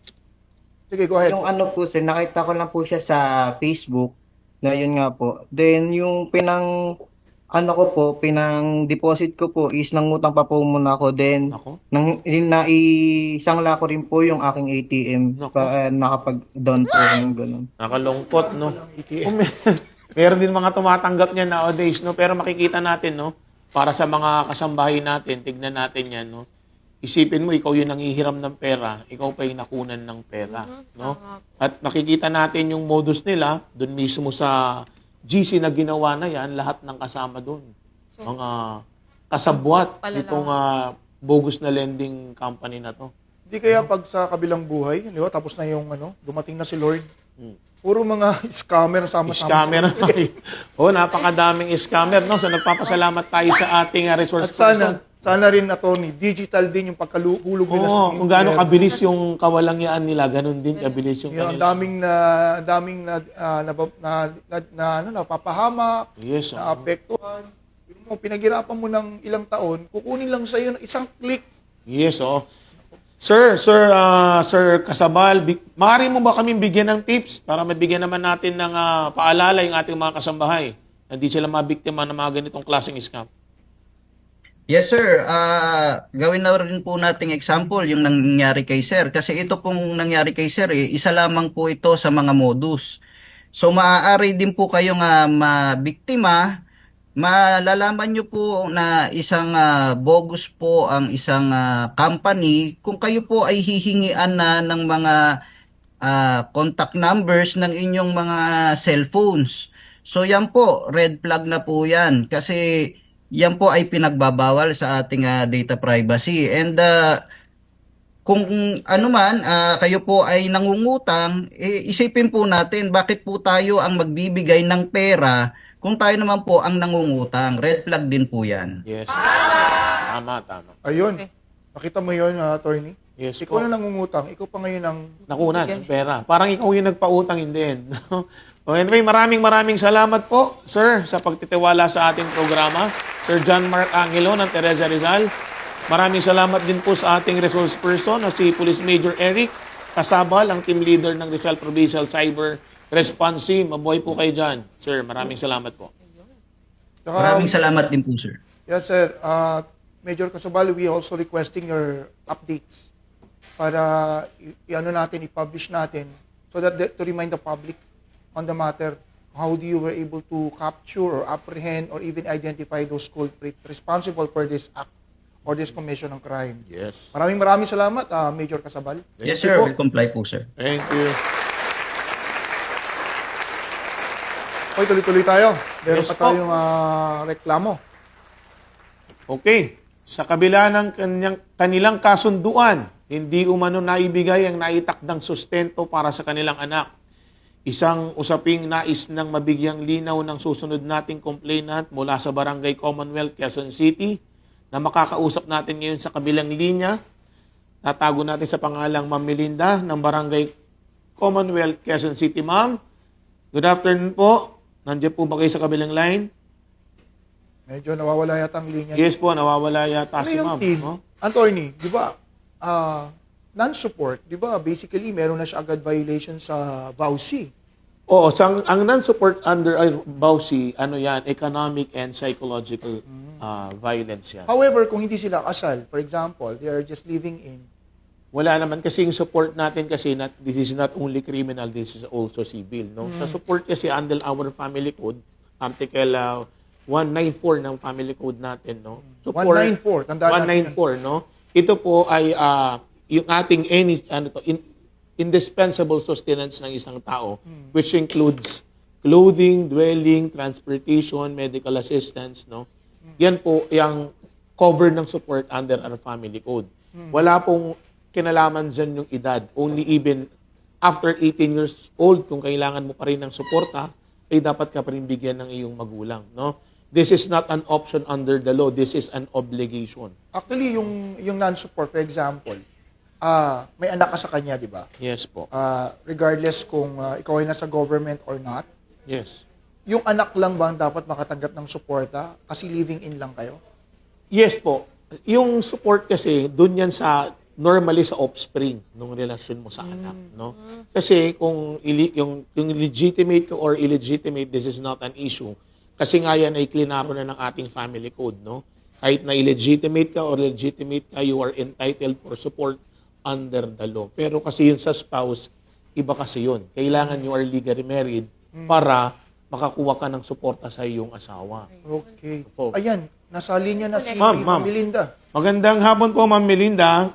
Sige, go ahead. Yung po sir, nakita ko lang po siya sa Facebook na yun nga po. Then yung pinang-deposit ko po is nangutang pa po muna ako. Then naisangla ko rin po yung aking ATM para nakapag-down po yung ganun. Nakalungkot, no? Meron din mga tumatanggap niya nowadays, no? Pero makikita natin, no? Para sa mga kasambahay natin, tignan natin yan, no? Isipin mo, ikaw yung nangihiram ng pera, ikaw pa yung nakunan ng pera, no? At makikita natin yung modus nila, dun mismo sa GC na ginawa na yan, lahat ng kasama dun. Mga kasabwat itong bogus na lending company na to. Hindi kaya pag sa kabilang buhay, di ba, tapos na yung dumating na si Lord, puro mga scammer sama-sama. Scammer. Napakadaming scammer, no? So nagpapasalamat tayo sa ating resource At person. sana rin, attorney, digital din yung pagkalulog nila sa Kung gaano kabilis yung kawalangyaan nila, ganun din kabilis yung ang kanila. daming napapahamak, Yes, naapektuhan. Pinaghirapan mo ng ilang taon, kukunin lang sa iyo ng isang click. Yes, Sir Kasabal, maaari mo ba kaming bigyan ng tips para mabigyan naman natin ng paalala yung ating mga kasambahay na hindi sila mabiktima ng mga ganitong klaseng scam? Yes sir, gawin na rin po nating example yung nangyari kay sir. Kasi ito pong nangyari kay sir, isa lamang po ito sa mga modus. So maaari din po kayong mabiktima. Malalaman nyo po na isang bogus po ang isang company kung kayo po ay hihingian na ng mga contact numbers ng inyong mga cellphones. So yan po, red flag na po yan kasi yan po ay pinagbabawal sa ating data privacy. And kung kayo po ay nangungutang, isipin po natin bakit po tayo ang magbibigay ng pera kung tayo naman po ang nangungutang. Red flag din po yan. Yes. Tama. Ayun. Nakita mo yun, attorney? Yes Ikaw po. na nangungutang, ikaw pa ngayon ang Nakunan ng pera. Parang ikaw yung nagpautang in the end. Anyway, maraming salamat po, sir, sa pagtitiwala sa ating programa. Sir John Mark Angelo ng Teresa Rizal. Maraming salamat din po sa ating resource person na si Police Major Eric Kasabal, ang team leader ng Rizal Provincial Cyber Response Team. Mabuhay po kayo dyan. Sir, maraming salamat po. Maraming salamat din po, sir. Yes, sir. Major Kasabal, we also requesting your updates para i-publish natin so that to remind the public on the matter how you were able to capture or apprehend or even identify those culprits responsible for this act or this commission ng crime. Yes. Maraming salamat, Major Kasabal. Yes, sir. We'll comply po, sir. Thank you. Okay, tuloy-tuloy tayo. Meron Yes pa po. tayong reklamo. Okay. Sa kabila ng kanilang kasunduan, hindi umano naibigay ang naitakdang sustento para sa kanilang anak. Isang usaping nais ng mabigyang linaw ng susunod nating complainant mula sa Barangay Commonwealth, Quezon City, na makakausap natin ngayon sa kabilang linya. Tatago natin sa pangalang Ma'am Melinda ng Barangay Commonwealth, Quezon City. Ma'am, good afternoon po. Nandiyan po ba kayo sa kabilang line? Medyo nawawala yata ang linya. Yes po, nawawala yata Ano si yung ma'am. team? Oh? Attorney, di ba, non-support, di ba, basically, meron na siya agad violation sa VAUSI. Oo, ang non-support under BAUSI, ano yan, economic and psychological violence yan. However, kung hindi sila kasal, for example, they are just living in, Wala naman kasi yung support natin kasi this is not only criminal, this is also civil. No? Sa support kasi under our family code, Article 194 ng family code natin. No? Support, 194, tandaan natin. 194, no? Ito po ay yung ating indispensable sustenance ng isang tao, which includes clothing, dwelling, transportation, medical assistance. No? Yan po yung cover ng support under our family code. Wala pong kinalaman dyan yung edad. Only even after 18 years old, kung kailangan mo pa rin ng suporta, ay dapat ka pa rin bigyan ng iyong magulang. No? This is not an option under the law. This is an obligation. actually, yung non-support, for example, may anak ka sa kanya, di ba? Yes po. Regardless kung ikaw ay nasa government or not, Yes. yung anak lang ba ang dapat makatanggap ng suporta kasi living in lang kayo? Yes po. Yung support kasi, dun yan sa normally sa offspring ng relasyon mo sa anak, no? Kasi kung yung legitimate ka or illegitimate, this is not an issue. Kasi nga yan ay klinaro na ng ating family code, no? Kahit na illegitimate ka or legitimate ka, you are entitled for support under the law. Pero kasi yun sa spouse, iba kasi yun. Kailangan you are legally married para makakuha ka ng suporta sa iyong asawa. Okay. Opo. Ayan, nasa linya na si Ma'am. Melinda. Magandang hapon po, Ma'am Melinda.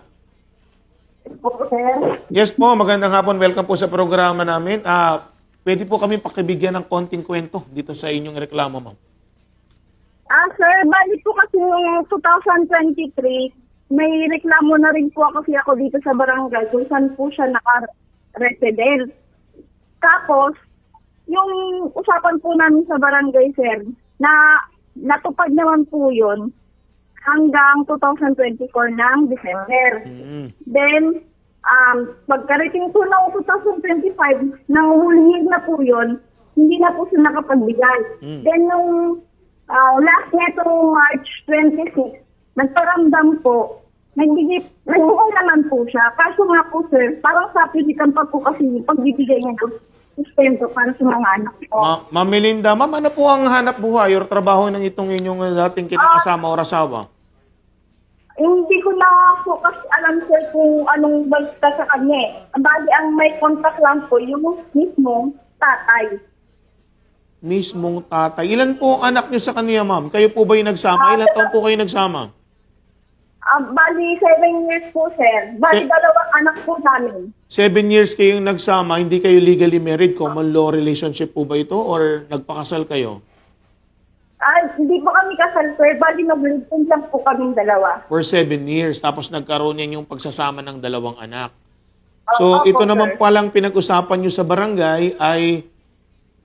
Yes po, magandang hapon. Welcome po sa programa namin. Pwede po kami pakibigyan ng konting kwento dito sa inyong reklamo, ma'am. Sir, balik po kasi yung 2023, may reklamo na rin po ako dito sa barangay kung saan po siya naka-resident. Tapos, yung usapan po namin sa barangay, sir, na natupad naman po yun hanggang 2024 ng December. Then, pagkarating po ng 2025, nanguhulihig na po yun, hindi na po siya nakapagbigay. Then, nung last netong March 26, nagparamdam po, nagbigay naman po siya. Kaso nga po, sir, parang sa pilitan pa po kasi pagbibigay niya ng sustento para sa mga anak ko. Ma'am Melinda, ma'am, ano po ang hanap buhay or trabaho ng itong inyong dating kinakasama o asawa? Hindi ko na po kasi alam, sir, kung anong basta sa kanya. Bali, ang may contact lang po yung mismong tatay. Mismong tatay. Ilan po ang anak niyo sa kanya, ma'am? Kayo po ba yung nagsama? Ilan taon po kayo nagsama? Bali, 7 years po, sir. Bali, dalawang anak po namin. 7 years kayong nagsama, hindi kayo legally married, common law relationship po ba ito or nagpakasal kayo? Hindi po kami kasal, sir. Bali, nag-live lang po kaming dalawa. For 7 years, tapos nagkaroon yan yung pagsasama ng dalawang anak. So, Opo, ito naman sir. palang pinag-usapan nyo sa barangay ay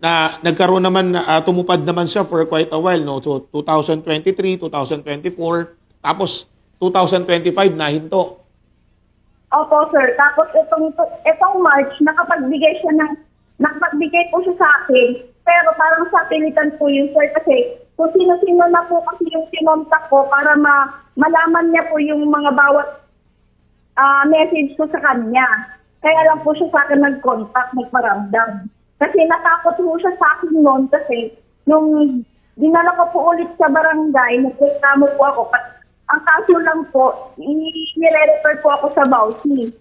na nagkaroon naman, tumupad naman siya for quite a while, no? So, 2023, 2024, tapos 2025 na hinto. Opo, sir. Tapos itong March, nakapagbigay po siya sa akin. Pero parang sa pilitan po yun, sir, kasi kung sino-sino na po kasi yung sinontak ko para malaman niya po yung mga bawat message ko sa kanya. Kaya lang po siya sa akin nag-contact, nagparamdam. Kasi natakot po siya sa akin noon kasi nung dinala ko po ulit sa barangay, nagreklamo po ako. Ang kaso lang po, nire-refer po ako sa BAUSI.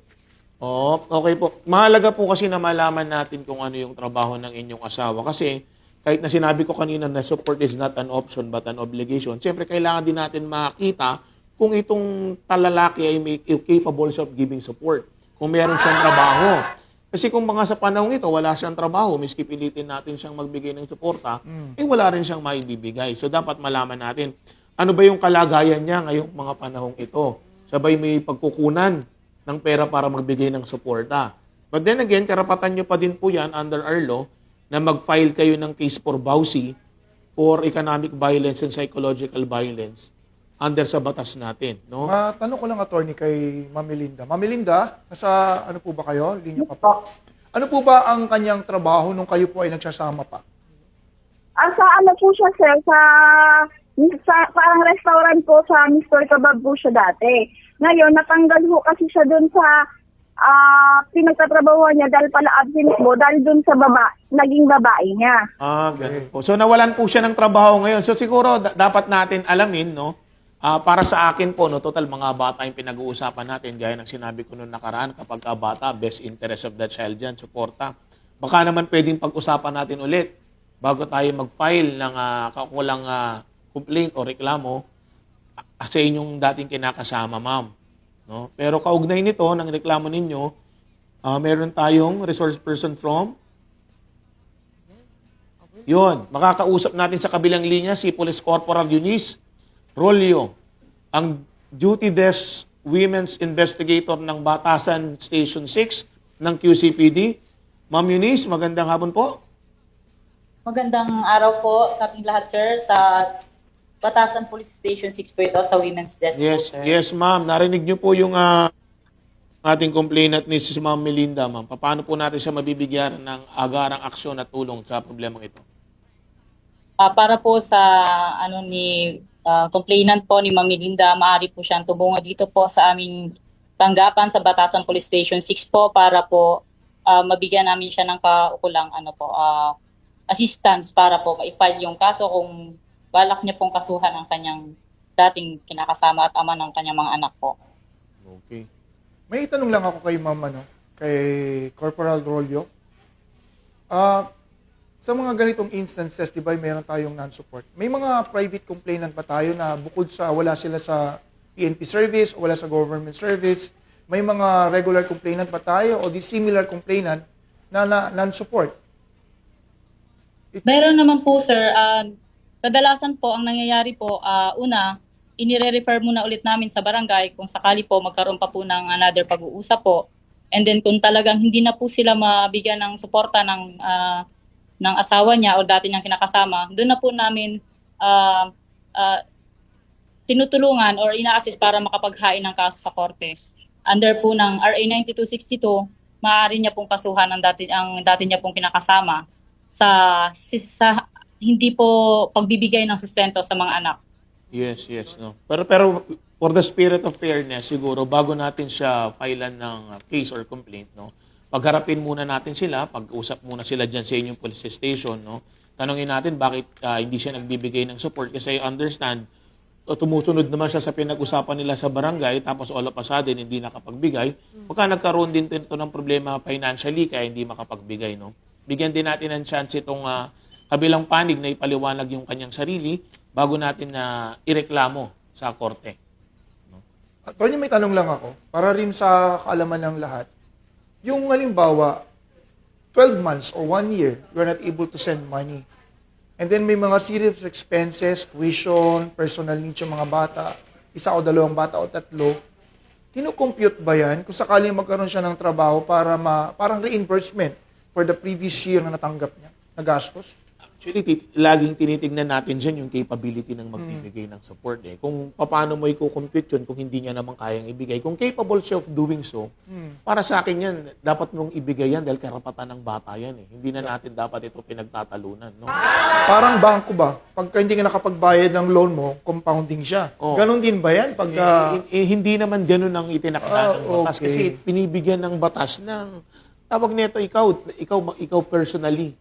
Oh, okay po. Mahalaga po kasi na malaman natin kung ano yung trabaho ng inyong asawa. Kasi kahit na sinabi ko kanina na support is not an option but an obligation, siyempre kailangan din natin makita kung itong talalaki ay capable of giving support. Kung meron siyang trabaho. Kasi kung mga sa panahon ito, wala siyang trabaho, miski pilitin natin siyang magbigay ng suporta, wala rin siyang maibibigay. So dapat malaman natin, ano ba yung kalagayan niya ngayong mga panahong ito? Sabay may pagkukunan ng pera para magbigay ng suporta. But then again, karapatan nyo pa din po yan under our law na mag-file kayo ng case for BAUSI or economic violence and psychological violence under sa batas natin. No? Tanong ko lang, attorney, kay Ma'am Melinda. Ma'am Melinda, nasa ano po ba kayo? Linya pa po. Ano po ba ang kanyang trabaho nung kayo po ay nagsasama pa? Sa ano po siya, sir, sa parang restaurant po sa Mr. Kebab po siya dati. Ngayon, natanggal po kasi siya dun sa pinagtatrabahuan niya dahil pala absent po, dahil dun sa naging babae niya. Ganun po. So nawalan po siya ng trabaho ngayon. So siguro dapat natin alamin, no? Para sa akin po, no, total mga bata yung pinag-uusapan natin, gaya ng sinabi ko noong nakaraan, kapag bata, best interest of the child yan, suporta. Baka naman pwedeng pag-usapan natin ulit bago tayo mag-file ng kakulang complaint o reklamo sa inyong dating kinakasama, ma'am. No? Pero kaugnay nito, ng reklamo ninyo, meron tayong resource person from yun, makakausap natin sa kabilang linya si Police Corporal Eunice Rolio, ang Duty Desk Women's Investigator ng Batasan Station 6 ng QCPD. Ma'am Eunice, magandang hapon po. Magandang araw po sa ating lahat, sir, sa Batasan Police Station 6 po ito sa Women's Desk po, sir. Yes, ma'am. Narinig niyo po yung ating complainant ni si Ma'am Melinda, ma'am. Paano po natin siya mabibigyan ng agarang aksyon at tulong sa problemang ito? Para po sa complainant po ni Ma'am Melinda, maaari po siyang tumungo dito po sa aming tanggapan sa Batasan Police Station 6 po para po mabigyan namin siya ng kaukulang assistance para po ma-file yung kaso kung balak niya pong kasuhan ang kanyang dating kinakasama at ama ng kanyang mga anak po. Okay. May tanong lang ako kay Ma'am, kay Corporal Rolio. Sa mga ganitong instances, di ba, mayroon tayong non-support. May mga private complainant pa tayo na bukod sa wala sila sa PNP service o wala sa government service, may mga regular complainant pa tayo o dissimilar complainant na non-support. Meron naman po, sir. Kadalasan po, ang nangyayari po, una, inire-refer muna ulit namin sa barangay kung sakali po magkaroon pa po ng another pag-uusap po. And then kung talagang hindi na po sila mabigyan ng suporta ng asawa niya o dati niyang kinakasama, doon na po namin tinutulungan or ina-assist para makapaghain ng kaso sa korte. Under po ng RA 9262, maaari niya pong kasuhan ang dati niya pong kinakasama sa hindi po pagbibigay ng sustento sa mga anak. Yes, no. Pero for the spirit of fairness, siguro bago natin siya filean ng case or complaint, no, pagharapin muna natin sila, pag-usap muna sila dyan sa inyong police station, no, tanungin natin bakit hindi siya nagbibigay ng support kasi I understand, tumusunod naman siya sa pinag-usapan nila sa barangay tapos all of a sudden hindi nakapagbigay. Baka nagkaroon din ito ng problema financially kaya hindi makapagbigay, no. Bigyan din natin ng chance itong kabilang panig na ipaliwanag yung kanyang sarili bago natin na ireklamo sa korte. No? Attorney, may tanong lang ako para rin sa kaalaman ng lahat. Yung halimbawa, 12 months or 1 year, you're not able to send money. And then may mga serious expenses, tuition, personal needs yung mga bata, isa o dalawang bata o tatlo. Kino-compute ba yan kung sakaling magkaroon siya ng trabaho para parang reimbursement for the previous year na natanggap niya, na gastos? Actually, laging tinitignan natin dyan yung capability ng magbibigay ng support. Kung paano mo i-compute yun kung hindi niya naman kayang ibigay. Kung capable siya of doing so, para sa akin yan, dapat mong ibigay yan dahil karapatan ng bata yan. Hindi na natin dapat ito pinagtatalunan. No? Parang bangko ba? Pagka hindi ka nakapagbayad ng loan mo, compounding siya. Ganon din ba yan? Hindi naman ganon ang itinakda ng batas. Okay. Kasi pinibigyan ng batas ng tawag nito ikaw personally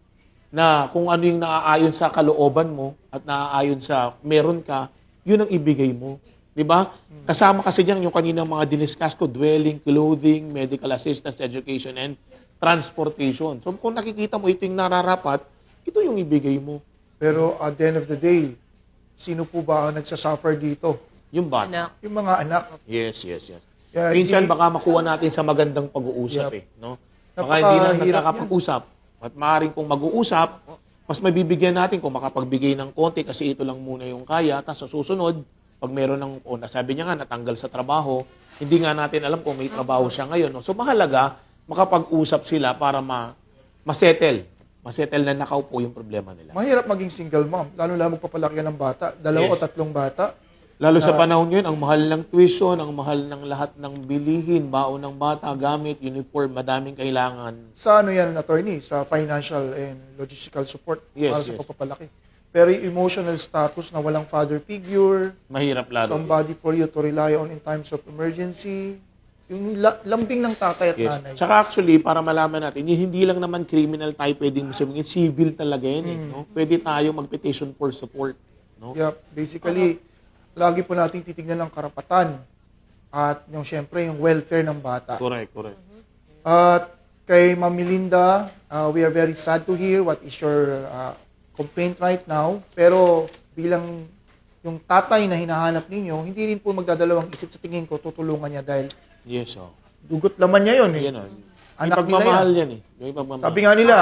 na kung ano yung naaayon sa kalooban mo at naaayon sa meron ka, yun ang ibigay mo. Di ba? Kasama kasi diyan yung kaninang mga diniscuss ko, dwelling, clothing, medical assistance, education, and transportation. So kung nakikita mo ito yung nararapat, ito yung ibigay mo. Pero at the end of the day, sino po ba ang nagsasuffer dito? Yung bata. Yung mga anak. Yes. Yeah, Minsan baka makuha natin sa magandang pag-uusap no? Baka hindi lang Napakahirap nagkakapag-usap. At maaaring kung mag-uusap, mas mabibigyan natin kung makapagbigay ng konti kasi ito lang muna yung kaya. Tapos sa susunod, pag meron ng, sabi niya nga, natanggal sa trabaho, hindi nga natin alam kung may trabaho siya ngayon. No? So mahalaga, makapag-usap sila para ma-settle. Ma-settle na nakaupo yung problema nila. Mahirap maging single mom, lalo magpapalaki ng bata, 2 o 3 bata. Lalo sa panahon ngayon, ang mahal ng tuition, ang mahal ng lahat ng bilihin, baon ng bata, gamit, uniform, madaming kailangan. Sa ano yan, attorney? Sa financial and logistical support para sa Yes. pagpapalaki. Pero yung emotional status na walang father figure, Mahirap lalo. somebody for you to rely on in times of emergency, yung lambing ng tatay at Yes. nanay. Tsaka actually, para malaman natin, hindi lang naman criminal tayo pwedeng sabihin, civil talaga yan. No? Pwede tayo mag-petition for support. No? Yeah, basically, lagi po natin titignan ng karapatan at yung syempre yung welfare ng bata. Correct. At kay Ma'am Melinda, we are very sad to hear what is your complaint right now. Pero bilang yung tatay na hinahanap ninyo, hindi rin po magdadalawang isip sa tingin ko, tutulungan niya dahil Yes, dugot laman niya yun eh. Yan, Anak nila pagmamahal yan. yan eh. May pagmamahal. Sabi nga nila,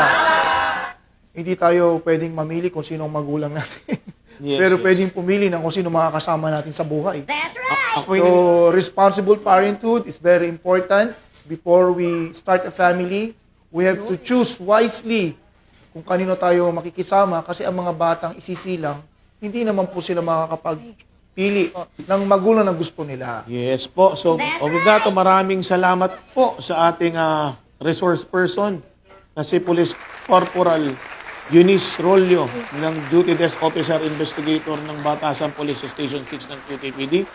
hindi tayo pwedeng mamili kung sino ang magulang natin. Yes, Pero yes. pwedeng pumili ng kung sino makakasama natin sa buhay. Ako So, responsible parenthood is very important. Before we start a family, we have to choose wisely kung kanino tayo makikisama kasi ang mga batang isisilang, hindi naman po sila makakapagpili ng magulang na gusto nila. Yes po. So, with that, maraming salamat po sa ating resource person na si Police Corporal Eunice Rolio ng Duty Desk Officer Investigator ng Batasan Police Station 6 ng QTPD.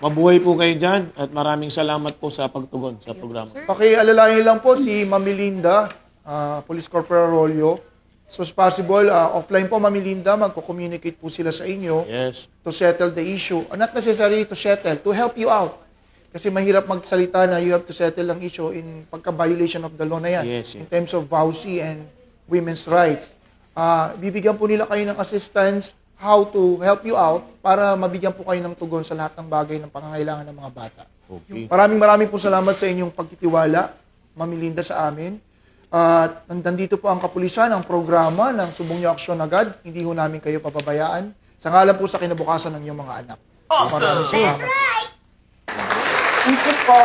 Mabuhay po kayo dyan at maraming salamat po sa pagtugon sa programa. Pakialalayan lang po si Ma'am Melinda, Police Corporal Rolio. So, as possible, offline po, Ma'am Melinda, magko-communicate po sila sa inyo Yes. to settle the issue. Not necessarily to settle, to help you out. Kasi mahirap magsalita na you have to settle ang issue in pagka-violation of the law na yan. Yes, yes. In terms of VAUSI and women's rights. Bibigyan po nila kayo ng assistance how to help you out para mabigyan po kayo ng tugon sa lahat ng bagay ng pangangailangan ng mga bata. Okay. Maraming po salamat sa inyong pagtitiwala, Ma'am Melinda, sa amin. At nandito po ang kapulisan, ang programa ng Sumbong Niyo Aksyon Agad. Hindi ho namin kayo papabayaan. Sa ngalan po sa kinabukasan ng iyong mga anak. Maraming salamat. Thank you po.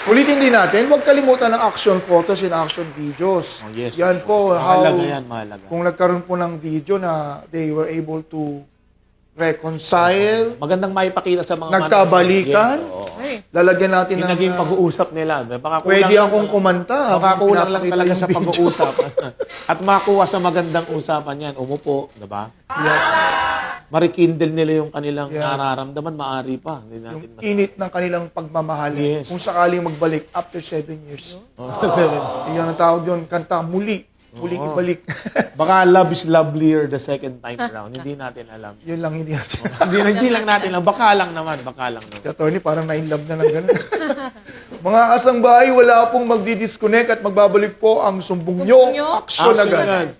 Ulitin din natin, huwag kalimutan ng action photos and action videos. Oh, yes. Yan po, how, Mahalaga yan, mahalaga. kung nagkaroon po ng video na they were able to reconcile, Magandang maipakita sa mga nagkabalikan, Yes, oo. lalagyan natin Yung ng... naging pag-uusap nila. Baka kulang pwede lang akong kumanta. Baka kulang lang pinapakita talaga yung sa video. pag-uusap. At makuha sa magandang usapan yan. Umupo, diba? Marikindle nila yung kanilang Yeah. nararamdaman, maari pa. Hindi Yung natin init ng kanilang pagmamahal. Yes. Kung sakaling magbalik after 7 years. mas... Iyan ang tawag yun, kanta, muli. Muling Oo. ibalik. Baka love is lovelier the second time around. Hindi natin alam. Yun lang, hindi natin. hindi lang natin alam. Baka lang naman. Si Atty. parang na-inlove na ng ganun. Mga asang bahay, wala pong magdi-disconnect at magbabalik po ang Sumbong Niyo Aksyon Agad.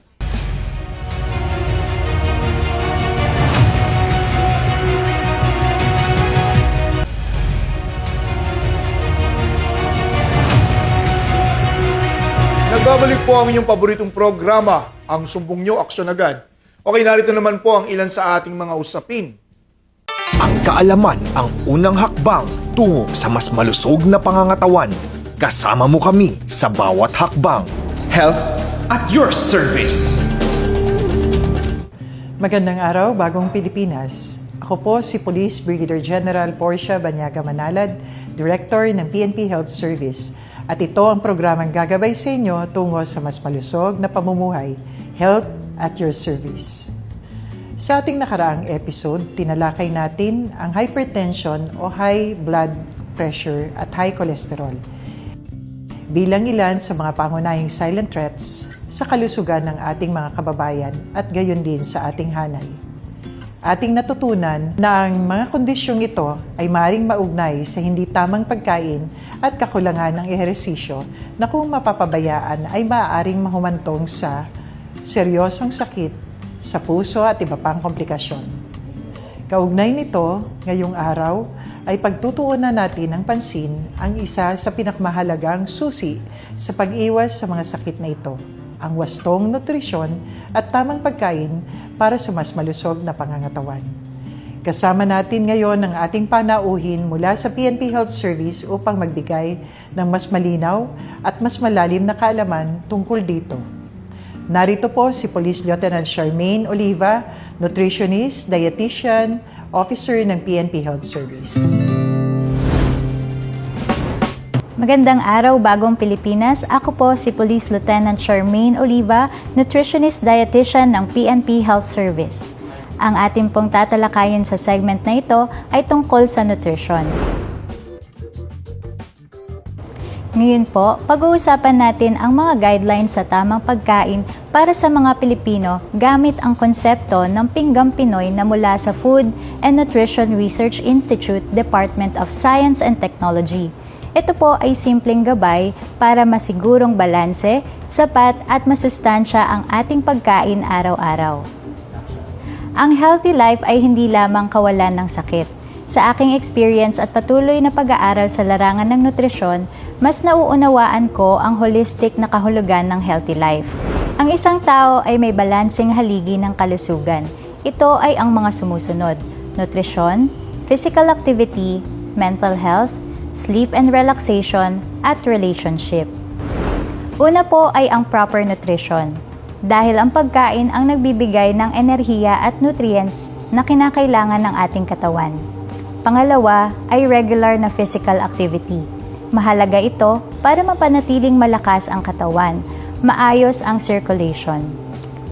Nagbabalik po ang inyong paboritong programa, ang Sumbong Niyo Aksyon Agad. Okay, narito naman po ang ilan sa ating mga usapin. Ang kaalaman ang unang hakbang tungo sa mas malusog na pangangatawan. Kasama mo kami sa bawat hakbang. Health at your service. Magandang araw, Bagong Pilipinas. Ako po si Police Brigadier General Portia Banyaga Manalad, Director ng PNP Health Service. At ito ang programang gagabay sa inyo tungo sa mas malusog na pamumuhay, Health at your service. Sa ating nakaraang episode, tinalakay natin ang hypertension o high blood pressure at high cholesterol bilang ilan sa mga pangunahing silent threats sa kalusugan ng ating mga kababayan at gayon din sa ating hanay. Ating natutunan na ang mga kondisyong ito ay maaaring maugnay sa hindi tamang pagkain at kakulangan ng ehersisyo na kung mapapabayaan ay maaaring mahumantong sa seryosong sakit sa puso at iba pang komplikasyon. Kaugnay nito, ngayong araw, ay pagtutuunan natin ng pansin ang isa sa pinakmahalagang susi sa pag-iwas sa mga sakit na ito, ang wastong nutrisyon at tamang pagkain para sa mas malusog na pangangatawan. Kasama natin ngayon ang ating panauhin mula sa PNP Health Service upang magbigay ng mas malinaw at mas malalim na kaalaman tungkol dito. Narito po si Police Lieutenant Charmaine Oliva, nutritionist, dietitian, officer ng PNP Health Service. Magandang araw, Bagong Pilipinas. Ako po si Police Lieutenant Charmaine Oliva, nutritionist dietitian ng PNP Health Service. Ang ating pong tatalakayin sa segment na ito ay tungkol sa nutrition. Ngayon po, pag-uusapan natin ang mga guidelines sa tamang pagkain para sa mga Pilipino gamit ang konsepto ng Pinggang Pinoy na mula sa Food and Nutrition Research Institute, Department of Science and Technology. Ito po ay simpleng gabay para masigurong balanse, sapat at masustansya ang ating pagkain araw-araw. Ang healthy life ay hindi lamang kawalan ng sakit. Sa aking experience at patuloy na pag-aaral sa larangan ng nutrisyon, mas nauunawaan ko ang holistic na kahulugan ng healthy life. Ang isang tao ay may balanseng haligi ng kalusugan. Ito ay ang mga sumusunod: nutrisyon, physical activity, mental health, sleep and relaxation, at relationship. Una po ay ang proper nutrition. Dahil ang pagkain ang nagbibigay ng enerhiya at nutrients na kinakailangan ng ating katawan. Pangalawa ay regular na physical activity. Mahalaga ito para mapanatiling malakas ang katawan, maayos ang circulation.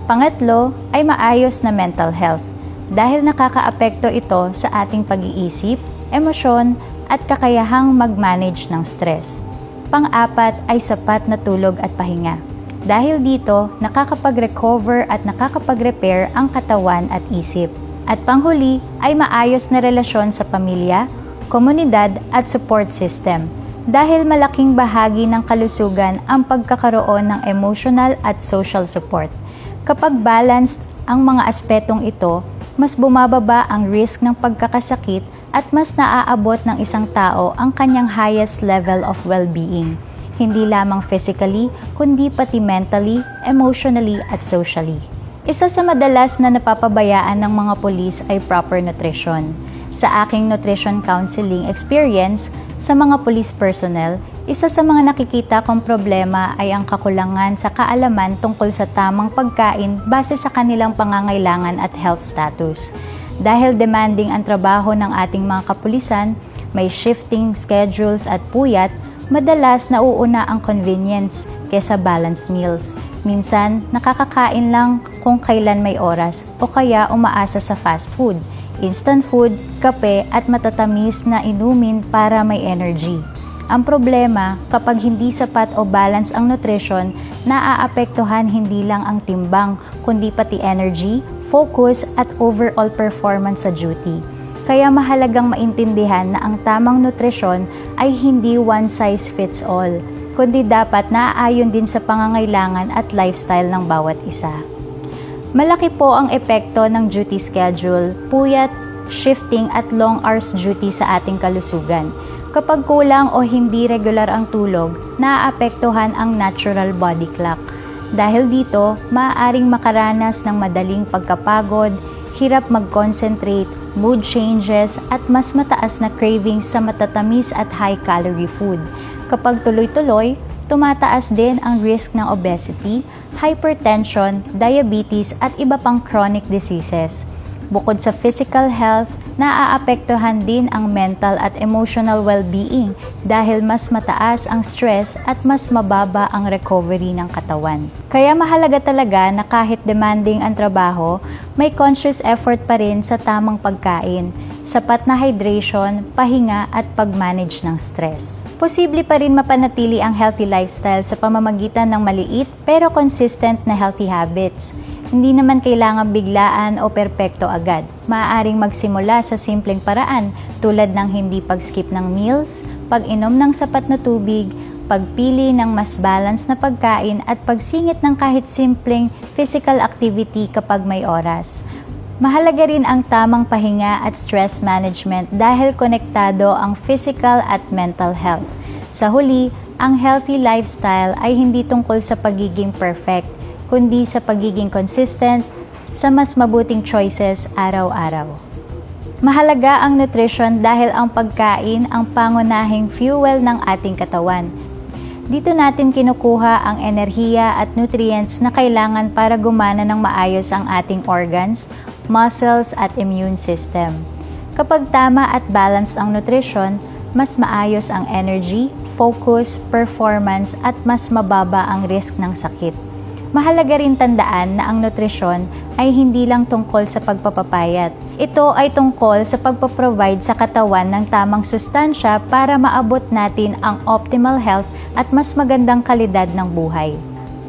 Pangatlo ay maayos na mental health dahil nakakaapekto ito sa ating pag-iisip, emosyon at kakayahang mag-manage ng stress. Pang-apat ay sapat na tulog at pahinga. Dahil dito, nakakapag-recover at nakakapag-repair ang katawan at isip. At panghuli ay maayos na relasyon sa pamilya, komunidad at support system. Dahil malaking bahagi ng kalusugan ang pagkakaroon ng emotional at social support. Kapag balanced ang mga aspetong ito, mas bumababa ang risk ng pagkakasakit at mas naaabot ng isang tao ang kanyang highest level of well-being. Hindi lamang physically, kundi pati mentally, emotionally, at socially. Isa sa madalas na napapabayaan ng mga pulis ay proper nutrition. Sa aking nutrition counseling experience sa mga police personnel, isa sa mga nakikita kong problema ay ang kakulangan sa kaalaman tungkol sa tamang pagkain base sa kanilang pangangailangan at health status. Dahil demanding ang trabaho ng ating mga kapulisan, may shifting schedules at puyat, madalas nauuna ang convenience kesa balanced meals. Minsan, nakakakain lang kung kailan may oras o kaya umaasa sa fast food, instant food, kape at matatamis na inumin para may energy. Ang problema, kapag hindi sapat o balance ang nutrition, naaapektuhan hindi lang ang timbang, kundi pati energy, focus at overall performance sa duty. Kaya mahalagang maintindihan na ang tamang nutrisyon ay hindi one size fits all, kundi dapat naaayon din sa pangangailangan at lifestyle ng bawat isa. Malaki po ang epekto ng duty schedule, puyat, shifting at long hours duty sa ating kalusugan. Kapag kulang o hindi regular ang tulog, naaapektuhan ang natural body clock. Dahil dito, maaaring makaranas ng madaling pagkapagod, hirap mag-concentrate, mood changes at mas mataas na cravings sa matatamis at high-calorie food. Kapag tuloy-tuloy, tumataas din ang risk ng obesity, hypertension, diabetes at iba pang chronic diseases. Bukod sa physical health, naaapektuhan din ang mental at emotional well-being dahil mas mataas ang stress at mas mababa ang recovery ng katawan. Kaya mahalaga talaga na kahit demanding ang trabaho, may conscious effort pa rin sa tamang pagkain, sapat na hydration, pahinga at pag-manage ng stress. Posible pa rin mapanatili ang healthy lifestyle sa pamamagitan ng maliit pero consistent na healthy habits. Hindi naman kailangan biglaan o perpekto agad. Maaaring magsimula sa simpleng paraan tulad ng hindi pag-skip ng meals, pag-inom ng sapat na tubig, pagpili ng mas balanced na pagkain at pagsingit ng kahit simpleng physical activity kapag may oras. Mahalaga rin ang tamang pahinga at stress management dahil konektado ang physical at mental health. Sa huli, ang healthy lifestyle ay hindi tungkol sa pagiging perfect, kundi sa pagiging consistent sa mas mabuting choices araw-araw. Mahalaga ang nutrition dahil ang pagkain ang pangunahing fuel ng ating katawan. Dito natin kinukuha ang enerhiya at nutrients na kailangan para gumana ng maayos ang ating organs, muscles at immune system. Kapag tama at balanced ang nutrition, mas maayos ang energy, focus, performance at mas mababa ang risk ng sakit. Mahalaga rin tandaan na ang nutrisyon ay hindi lang tungkol sa pagpapapayat. Ito ay tungkol sa pagpaprovide sa katawan ng tamang sustansya para maabot natin ang optimal health at mas magandang kalidad ng buhay.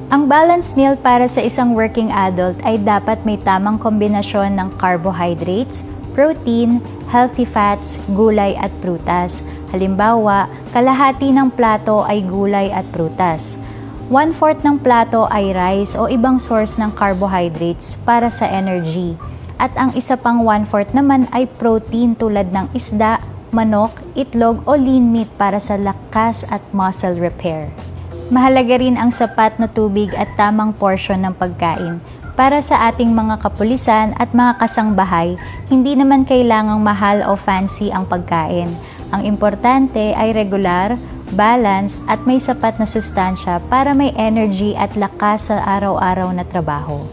Ang balanced meal para sa isang working adult ay dapat may tamang kombinasyon ng carbohydrates, protein, healthy fats, gulay at prutas. Halimbawa, kalahati ng plato ay gulay at prutas. 1/4 ng plato ay rice o ibang source ng carbohydrates para sa energy. At ang isa pang 1/4 naman ay protein tulad ng isda, manok, itlog o lean meat para sa lakas at muscle repair. Mahalaga rin ang sapat na tubig at tamang porsyon ng pagkain. Para sa ating mga kapulisan at mga kasangbahay, hindi naman kailangang mahal o fancy ang pagkain. Ang importante ay regular, balanced at may sapat na sustansya para may energy at lakas sa araw-araw na trabaho.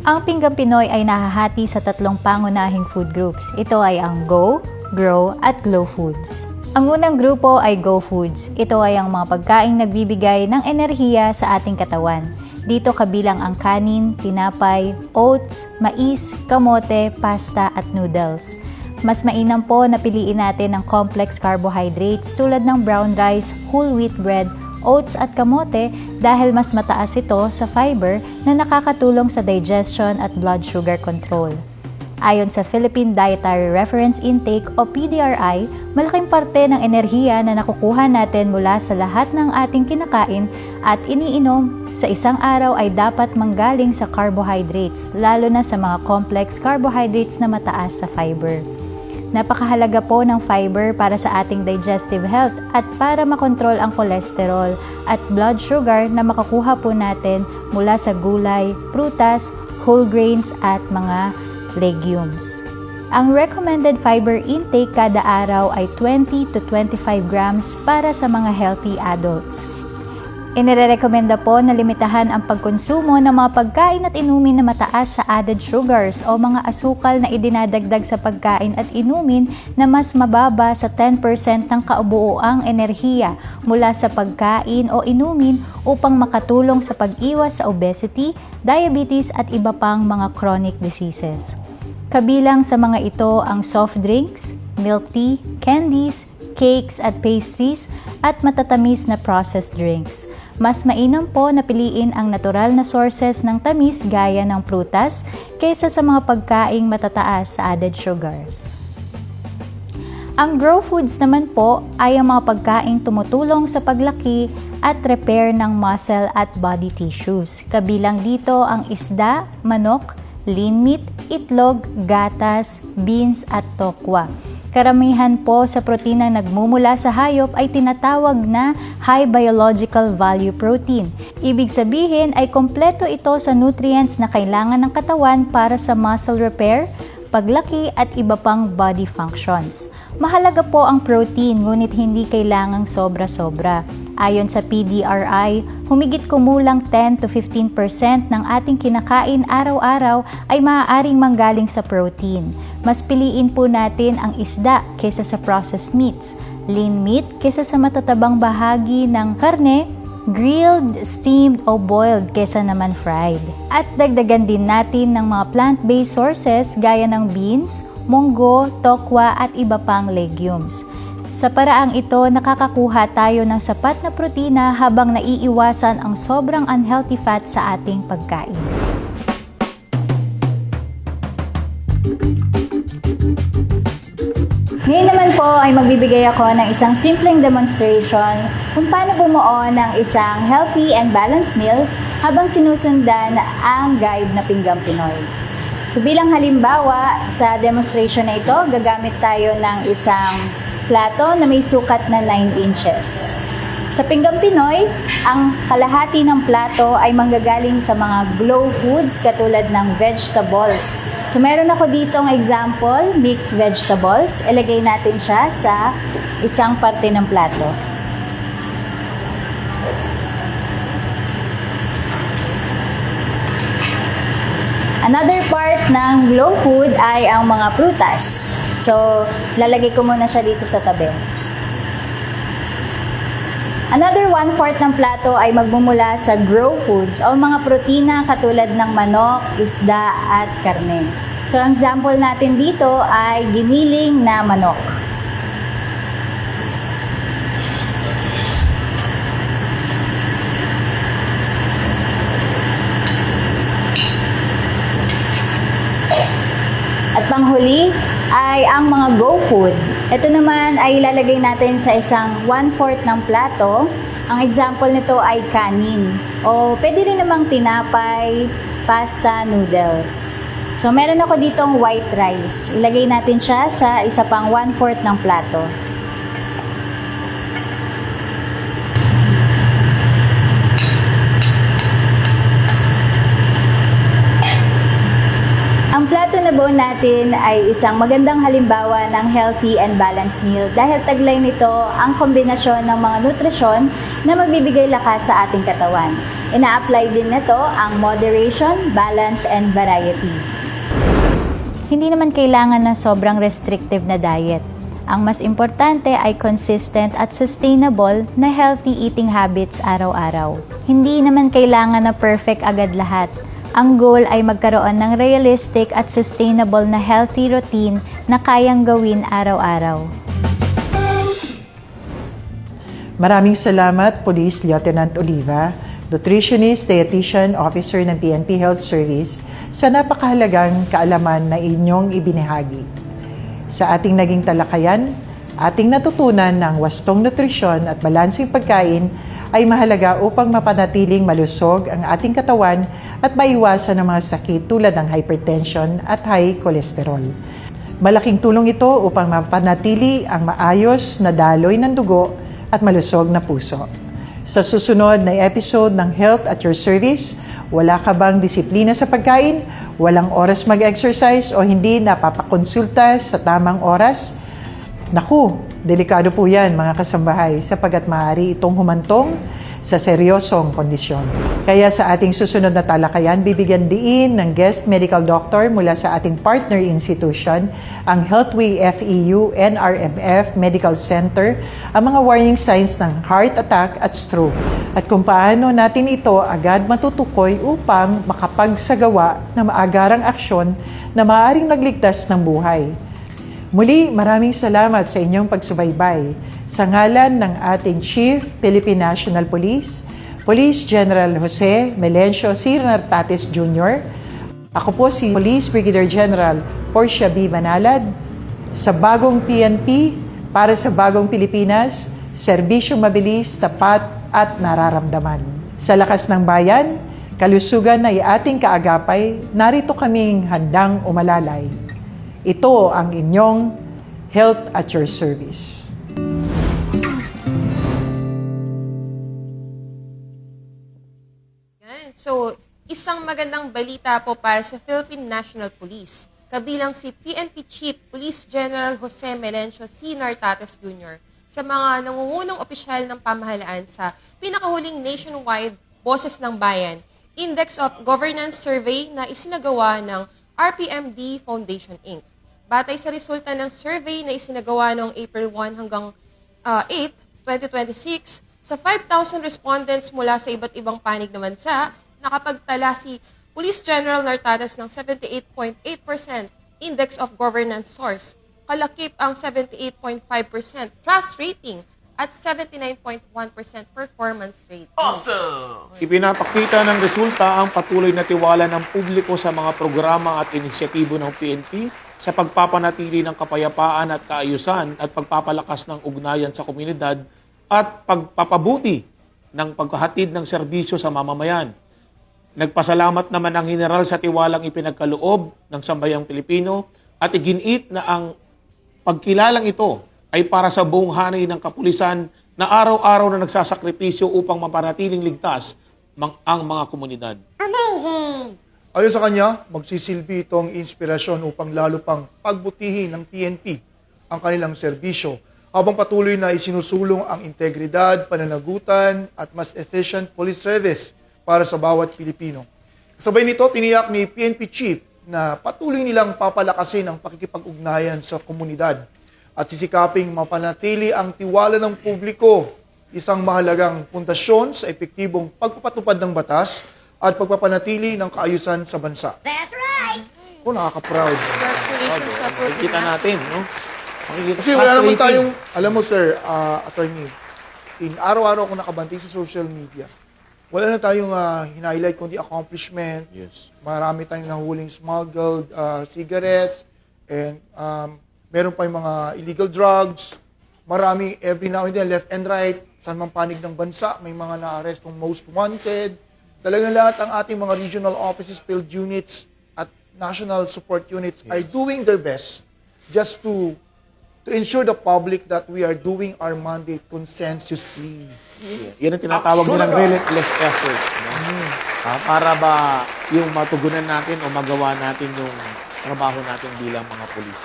Ang Pinggang Pinoy ay nahahati sa 3 pangunahing food groups. Ito ay ang Go, Grow at Glow Foods. Ang unang grupo ay Go Foods. Ito ay ang mga pagkaing nagbibigay ng enerhiya sa ating katawan. Dito kabilang ang kanin, tinapay, oats, mais, kamote, pasta at noodles. Mas mainam po na piliin natin ang complex carbohydrates tulad ng brown rice, whole wheat bread, oats at kamote dahil mas mataas ito sa fiber na nakakatulong sa digestion at blood sugar control. Ayon sa Philippine Dietary Reference Intake o PDRI, malaking parte ng enerhiya na nakukuha natin mula sa lahat ng ating kinakain at iniinom sa isang araw ay dapat manggaling sa carbohydrates, lalo na sa mga complex carbohydrates na mataas sa fiber. Napakahalaga po ng fiber para sa ating digestive health at para makontrol ang cholesterol at blood sugar na makakuha po natin mula sa gulay, prutas, whole grains at mga legumes. Ang recommended fiber intake kada araw ay 20 to 25 grams para sa mga healthy adults. Inirerekomenda po na limitahan ang pagkonsumo ng mga pagkain at inumin na mataas sa added sugars o mga asukal na idinadagdag sa pagkain at inumin na mas mababa sa 10% ng kabuuang enerhiya mula sa pagkain o inumin upang makatulong sa pag-iwas sa obesity, diabetes at iba pang mga chronic diseases. Kabilang sa mga ito ang soft drinks, milk tea, candies, cakes at pastries at matatamis na processed drinks. Mas mainam po na piliin ang natural na sources ng tamis gaya ng prutas kaysa sa mga pagkaing matataas sa added sugars. Ang grow foods naman po ay ang mga pagkaing tumutulong sa paglaki at repair ng muscle at body tissues. Kabilang dito ang isda, manok, lean meat, itlog, gatas, beans at tokwa. Karamihan po sa proteinang nagmumula sa hayop ay tinatawag na high biological value protein. Ibig sabihin ay kompleto ito sa nutrients na kailangan ng katawan para sa muscle repair, paglaki at iba pang body functions. Mahalaga po ang protein ngunit hindi kailangang sobra-sobra. Ayon sa PDRI, humigit kumulang 10 to 15% ng ating kinakain araw-araw ay maaaring manggaling sa protein. Mas piliin po natin ang isda kaysa sa processed meats, lean meat kaysa sa matatabang bahagi ng karne, grilled, steamed o boiled kaysa naman fried. At dagdagan din natin ng mga plant-based sources gaya ng beans, munggo, tokwa at iba pang legumes. Sa paraang ito, nakakakuha tayo ng sapat na protina habang naiiwasan ang sobrang unhealthy fat sa ating pagkain. Ngayon naman po ay magbibigay ako ng isang simpleng demonstration kung paano bumuo ng isang healthy and balanced meals habang sinusundan ang guide na Pinggang Pinoy. Bilang halimbawa, sa demonstration na ito, gagamit tayo ng isang plato na may sukat na 9 inches. Sa Pinggang Pinoy, ang kalahati ng plato ay manggagaling sa mga glow foods katulad ng vegetables. So meron ako ditong example, mixed vegetables. Ilagay natin siya sa isang parte ng plato. Another part ng glow food ay ang mga prutas. So, lalagay ko muna siya dito sa tabi. Another 1/4 ng plato ay magmumula sa grow foods o mga protina katulad ng manok, isda at karne. So, ang example natin dito ay giniling na manok. At panghuli ay ang mga go food. Ito naman ay ilalagay natin sa isang 1/4 ng plato. Ang example nito ay kanin. O pwede rin namang tinapay, pasta, noodles. So meron ako ditong white rice. Ilagay natin siya sa isa pang 1/4 ng plato. Ang plato na buo natin ay isang magandang halimbawa ng healthy and balanced meal dahil taglay nito ang kombinasyon ng mga nutrisyon na magbibigay lakas sa ating katawan. Ina-apply din nito ang moderation, balance, and variety. Hindi naman kailangan ng sobrang restrictive na diet. Ang mas importante ay consistent at sustainable na healthy eating habits araw-araw. Hindi naman kailangan na perfect agad lahat. Ang goal ay magkaroon ng realistic at sustainable na healthy routine na kayang gawin araw-araw. Maraming salamat, Police Lieutenant Oliva, Nutritionist, Dietitian Officer ng PNP Health Service, sa napakahalagang kaalaman na inyong ibinahagi. Sa ating naging talakayan, ating natutunan ng wastong nutrisyon at balansing pagkain ay mahalaga upang mapanatiling malusog ang ating katawan at maiwasan ang mga sakit tulad ng hypertension at high cholesterol. Malaking tulong ito upang mapanatili ang maayos na daloy ng dugo at malusog na puso. Sa susunod na episode ng Health at Your Service, wala ka bang disiplina sa pagkain, walang oras mag-exercise o hindi napapakonsulta sa tamang oras? Naku, delikado po yan mga kasambahay sapagkat maaari itong humantong sa seryosong kondisyon. Kaya sa ating susunod na talakayan, bibigyan diin ng guest medical doctor mula sa ating partner institution, ang Healthway FEU NRMF Medical Center, ang mga warning signs ng heart attack at stroke at kung paano natin ito agad matutukoy upang makapagsagawa ng maagarang aksyon na maaaring magligtas ng buhay. Muli, maraming salamat sa inyong pagsubaybay. Sa ngalan ng ating Chief, Philippine National Police, Police General Jose Melencio C. Nartates Jr., ako po si Police Brigadier General Portia B. Manalad, sa bagong PNP, para sa bagong Pilipinas, serbisyong mabilis, tapat at nararamdaman. Sa lakas ng bayan, kalusugan ay ating kaagapay, narito kaming handang umalalay. Ito ang inyong Health at Your Service. So, isang magandang balita po para sa Philippine National Police. Kabilang si PNP Chief Police General Jose Melencio C. Nartates Jr. sa mga nangungunang opisyal ng pamahalaan sa pinakahuling nationwide Boses ng Bayan Index of Governance Survey na isinagawa ng RPMD Foundation Inc. Batay sa resulta ng survey na isinagawa noong April 1 hanggang 8, 2026, sa 5,000 respondents mula sa iba't ibang panig ng bansa, nakapagtala si Police General Nartates ng 78.8% Index of Governance Source, kalakip ang 78.5% Trust Rating at 79.1% Performance Rating. Awesome! Ipinapakita ng resulta ang patuloy na tiwala ng publiko sa mga programa at inisyatibo ng PNP sa pagpapanatili ng kapayapaan at kaayusan at pagpapalakas ng ugnayan sa komunidad at pagpapabuti ng paghahatid ng serbisyo sa mamamayan. Nagpasalamat naman ang general sa tiwalang ipinagkaloob ng sambayang Pilipino at iginiit na ang pagkilalang ito ay para sa buong hanay ng kapulisan na araw-araw na nagsasakripisyo upang mapanatiling ligtas ang mga komunidad. Ayon sa kanya, magsisilbi itong inspirasyon upang lalo pang pagbutihin ng PNP ang kanilang serbisyo habang patuloy na isinusulong ang integridad, pananagutan at mas efficient police service para sa bawat Pilipino. Kasabay nito, tiniyak ni PNP Chief na patuloy nilang papalakasin ang pakikipag-ugnayan sa komunidad at sisikaping mapanatili ang tiwala ng publiko, isang mahalagang pundasyon sa epektibong pagpapatupad ng batas at pagpapanatili ng kaayusan sa bansa. That's right! Nakaka-proud. Congratulations sa po. Kita natin, no? Kasi wala naman tayong, alam mo sir, attorney, araw-araw ako nakabanting sa social media. Wala na tayong hinighlight kundi accomplishment. Yes. Marami tayong nahuling smuggled cigarettes and meron pa yung mga illegal drugs. Marami every now and then, left and right, saan mang panig ng bansa, may mga na-arrestong most wanted. Talagang lahat ang ating mga regional offices, field units, at national support units are doing their best just to ensure the public that we are doing our mandate consensuously. Yes. Yan ang tinatawag nilang relentless effort. No? Para ba yung matugunan natin o magawa natin yung trabaho natin bilang mga pulis.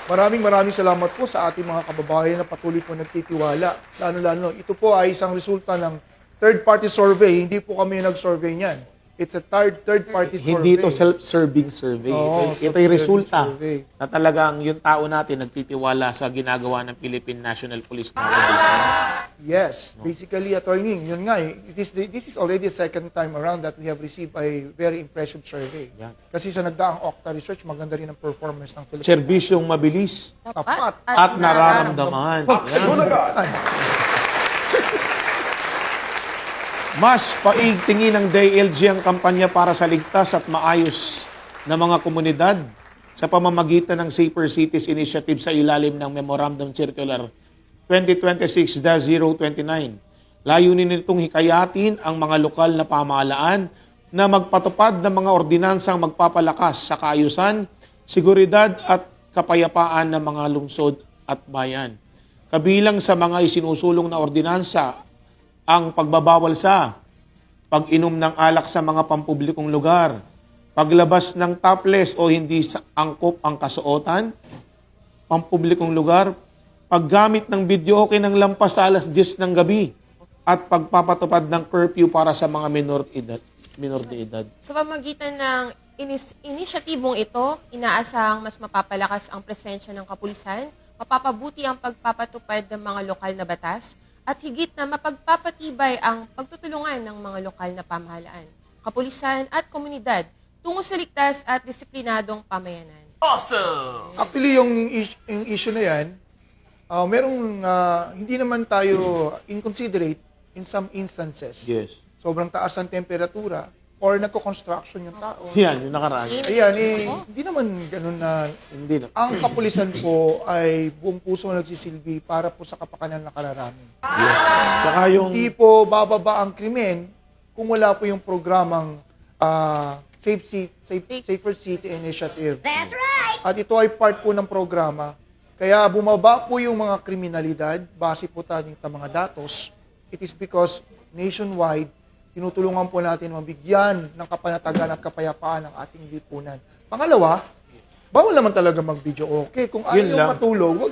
Maraming salamat po sa ating mga kababayan na patuloy po nagtitiwala. Lalo-lalo, ito po ay isang resulta ng third-party survey. Hindi po kami nag-survey niyan. It's a third-party survey. Hindi ito self-serving survey. Ito yung resulta survey. na talagang yung tao natin nagtitiwala sa ginagawa ng Philippine National Police natin. Yes. Basically, attorney, yun nga this is already the second time around that we have received a very impressive survey. Yan. Kasi sa nagdaang Okta Research, maganda rin ang performance ng Philippines. Serbisyong mabilis Tapat. at nararamdaman. Yan. Mas paigtingin ng DILG ang kampanya para sa ligtas at maayos na mga komunidad sa pamamagitan ng Safer Cities Initiative sa ilalim ng Memorandum Circular 2026-029. Layunin nitong hikayatin ang mga lokal na pamahalaan na magpatupad ng mga ordinansang magpapalakas sa kaayusan, seguridad at kapayapaan ng mga lungsod at bayan. Kabilang sa mga isinusulong na ordinansa ang pagbabawal sa pag-inom ng alak sa mga pampublikong lugar, paglabas ng topless o hindi angkop ang kasuotan, pampublikong lugar, paggamit ng videoke ng lampas sa alas 10 ng gabi, at pagpapatupad ng curfew para sa mga minor de edad. Sa pamagitan ng inisyatibong ito, inaasahang mas mapapalakas ang presensya ng kapulisan, mapapabuti ang pagpapatupad ng mga lokal na batas, at higit na mapagpapatibay ang pagtutulungan ng mga lokal na pamahalaan, kapulisan at komunidad tungo sa ligtas at disiplinadong pamayanan. Awesome! Actually, yung issue na yan, hindi naman tayo inconsiderate in some instances. Yes. Sobrang taas ang temperatura or nagko-construction yung tao. Yan, yung nakaraan. Ayan, hindi naman ganun na. Hindi na. Ang kapulisan po ay buong puso nagsisilbi para po sa kapakanan ng kararami. Yes. Saka yung... Hindi po bababa ang krimen kung wala po yung programang Safer City Initiative. That's right! At ito ay part po ng programa. Kaya bumaba po yung mga kriminalidad base po tayong mga datos. It is because nationwide, tinutulungan po natin mabigyan ng kapanatagan at kapayapaan ng ating lipunan. Pangalawa, bawal naman talaga mag-video okay. Kung ayaw yung matulog,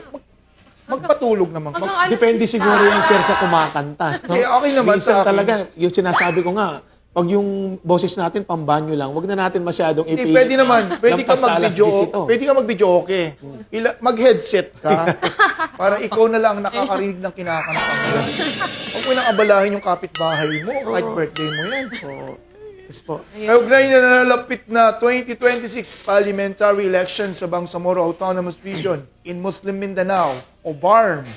magpatulog naman. Depende siguro yan, sir, sa kumakanta. No? Okay naman Minsan sa akin. talaga, yung sinasabi ko nga, pag yung boses natin pambanyo lang, wag na natin masyadong Hindi, pwede naman. Pwede ka mag-video okay. Mag-headset ka para ikaw na lang nakakarinig ng kinakanta mo. Huwag mo nang abalahin yung kapitbahay mo kahit birthday mo yan. Kaugnay na nalalapit na 2026 parliamentary election sa Bangsamoro Autonomous Region in Muslim Mindanao o BARM.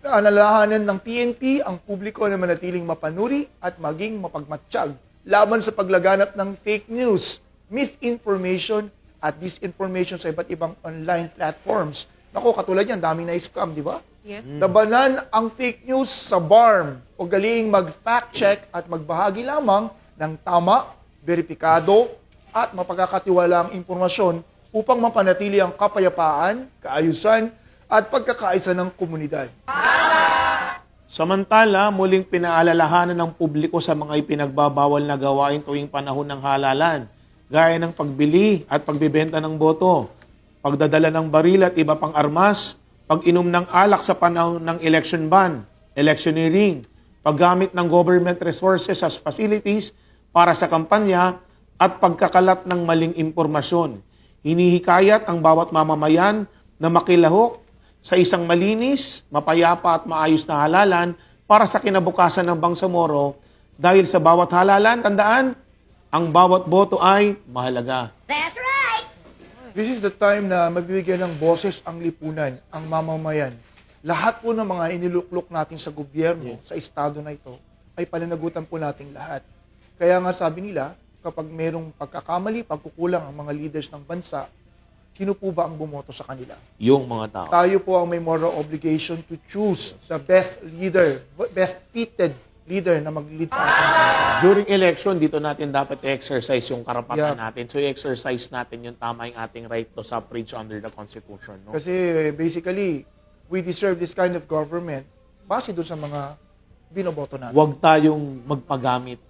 Naalalahanan ng PNP ang publiko na manatiling mapanuri at maging mapagmatsyag laban sa paglaganap ng fake news, misinformation at disinformation sa iba't ibang online platforms. Naku, katulad yan, daming na-scam, di ba? Yes. Labanan ang fake news sa BARM o galing mag-fact check at magbahagi lamang ng tama beripikado, at mapagkakatiwalaang impormasyon upang mapanatili ang kapayapaan, kaayusan, at pagkakaisa ng komunidad. Samantala, muling pinaalalahanan ng publiko sa mga ipinagbabawal na gawain tuwing panahon ng halalan, gaya ng pagbili at pagbibenta ng boto, pagdadala ng baril at iba pang armas, pag-inom ng alak sa panahon ng election ban, electioneering, paggamit ng government resources as facilities para sa kampanya, at pagkakalat ng maling impormasyon. Hinihikayat ang bawat mamamayan na makilahok sa isang malinis, mapayapa at maayos na halalan para sa kinabukasan ng Bangsamoro dahil sa bawat halalan, tandaan, ang bawat boto ay mahalaga. This is the time na mabibigyan ng boses ang lipunan, ang mamamayan. Lahat po ng mga iniluklok natin sa gobyerno, sa estado na ito, ay pananagutan po nating lahat. Kaya nga sabi nila, kapag merong pagkakamali, pagkukulang ang mga leaders ng bansa, sino po ba ang bumoto sa kanila? Yung mga tao. Tayo po ang may moral obligation to choose the best leader, best fitted leader na mag-lead sa ating bansa. During election, dito natin dapat i-exercise yung karapatan natin. So, i-exercise natin yung tama yung ating right to suffrage under the Constitution. No? Kasi basically, we deserve this kind of government base doon sa mga binoboto natin. Huwag tayong magpagamit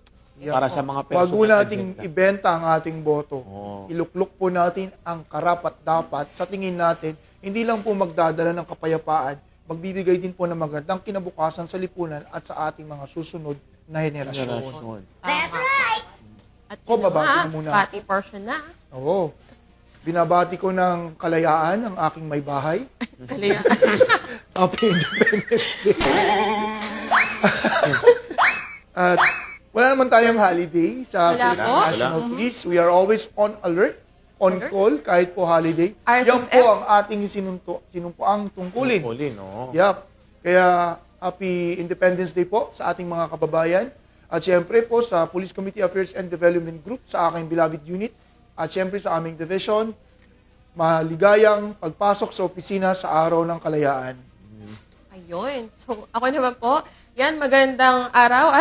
para sa mga personal Bago nating agenda. ibenta ang ating boto, iluklok po natin ang karapat-dapat sa tingin natin, hindi lang po magdadala ng kapayapaan, magbibigay din po ng magandang kinabukasan sa lipunan at sa ating mga susunod na henerasyon. That's right! At Ko, yun babati na, na muna. pati portion na. Oo. Binabati ko ng kalayaan ang aking may bahay. Kalayaan. Happy Independence Day. At wala naman tayong holiday sa Wala Philippine po. National Police. We are always on alert, on call, kahit po holiday. RSSF. Yan po ang ating sinumpuang tungkulin. No? Yep. Kaya Happy Independence Day po sa ating mga kababayan. At syempre po sa Police Committee Affairs and Development Group sa aking beloved unit. At syempre sa aming division, maligayang pagpasok sa opisina sa araw ng kalayaan. Ayun. So, ako naman po, yan, magandang araw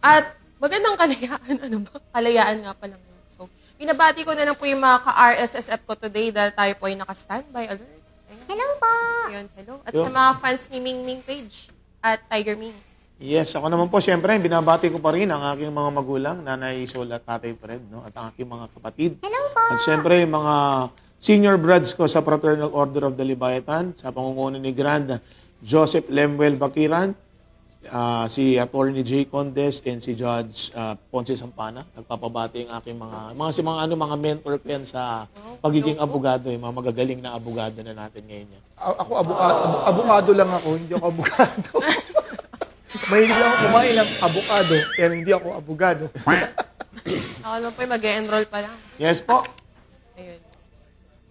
at magandang kalayaan. Ano ba? Kalayaan nga pa lang. So, binabati ko na lang po yung mga ka-RSSF ko today dahil tayo po ay naka-standby alert. Ayun. Hello po! Ayun, hello. At sa mga fans ni Ming Ming Page at Tiger Ming. Yes, ako naman po, siyempre, binabati ko pa rin ang aking mga magulang, Nanay Sol at Tatay Fred, no? At ang aking mga kapatid. Hello po! At siyempre, mga senior brads ko sa Fraternal Order of the Libayatan, sa pangunguna ni Grand Joseph Lemuel Bakiran, si Attorney J. Condes, and si Judge Ponce Sampana. Nagpapabati ang aking mga mentor ko yan sa pagiging abogado, mga magagaling na abogado na natin ngayon yan. Ako, abogado lang ako, hindi ako abogado. Mahilig lang ako kumain ng abogado, pero hindi ako abogado. Ako naman po mag-enroll pa lang. Yes po. Ayun.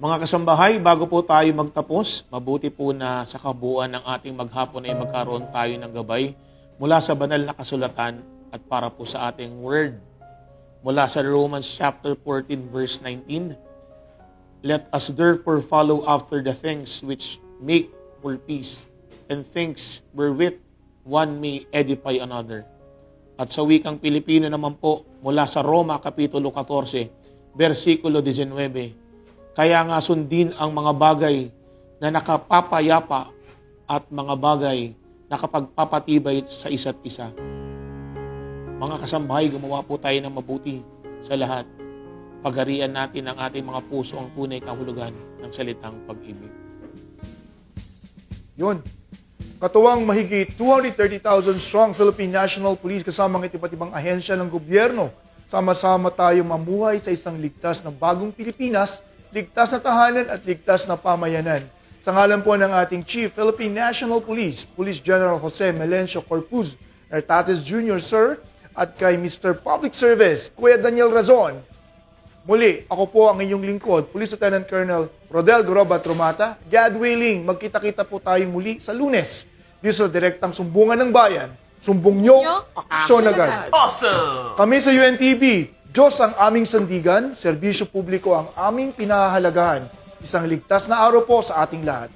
Mga kasambahay, bago po tayo magtapos, mabuti po na sa kabuuan ng ating maghapon ay magkaroon tayo ng gabay mula sa banal na kasulatan at para po sa ating word. Mula sa Romans chapter 14 verse 19, let us therefore follow after the things which make for peace and things wherewith one may edify another. At sa wikang Pilipino naman po, mula sa Roma Kapitulo 14, versikulo 19, kaya nga sundin ang mga bagay na nakapapayapa at mga bagay na kapagpapatibay sa isa't isa. Mga kasambahay, gumawa po tayo ng mabuti sa lahat. Pagharian natin ang ating mga puso ang tunay kahulugan ng salitang pag-ibig. Yun. Katuwang mahigit 230,000 strong Philippine National Police kasama ng iba't ibang ahensya ng gobyerno. Sama-sama tayo mamuhay sa isang ligtas na bagong Pilipinas, ligtas na tahanan at ligtas na pamayanan. Sa ngalan po ng ating Chief Philippine National Police, Police General Jose Melencio Corpuz, Nartates Jr. Sir, at kay Mr. Public Service, Kuya Daniel Razon. Muli, ako po ang inyong lingkod, Police Lieutenant Colonel Rodel Goroba Tromata. God willing, magkita-kita po tayo muli sa Lunes. Dito sa direktang sumbungan ng bayan. Sumbong nyo, aksyon agad. Awesome! Kami sa UNTV, Diyos ang aming sandigan, serbisyo publiko ang aming pinahahalagahan. Isang ligtas na araw po sa ating lahat.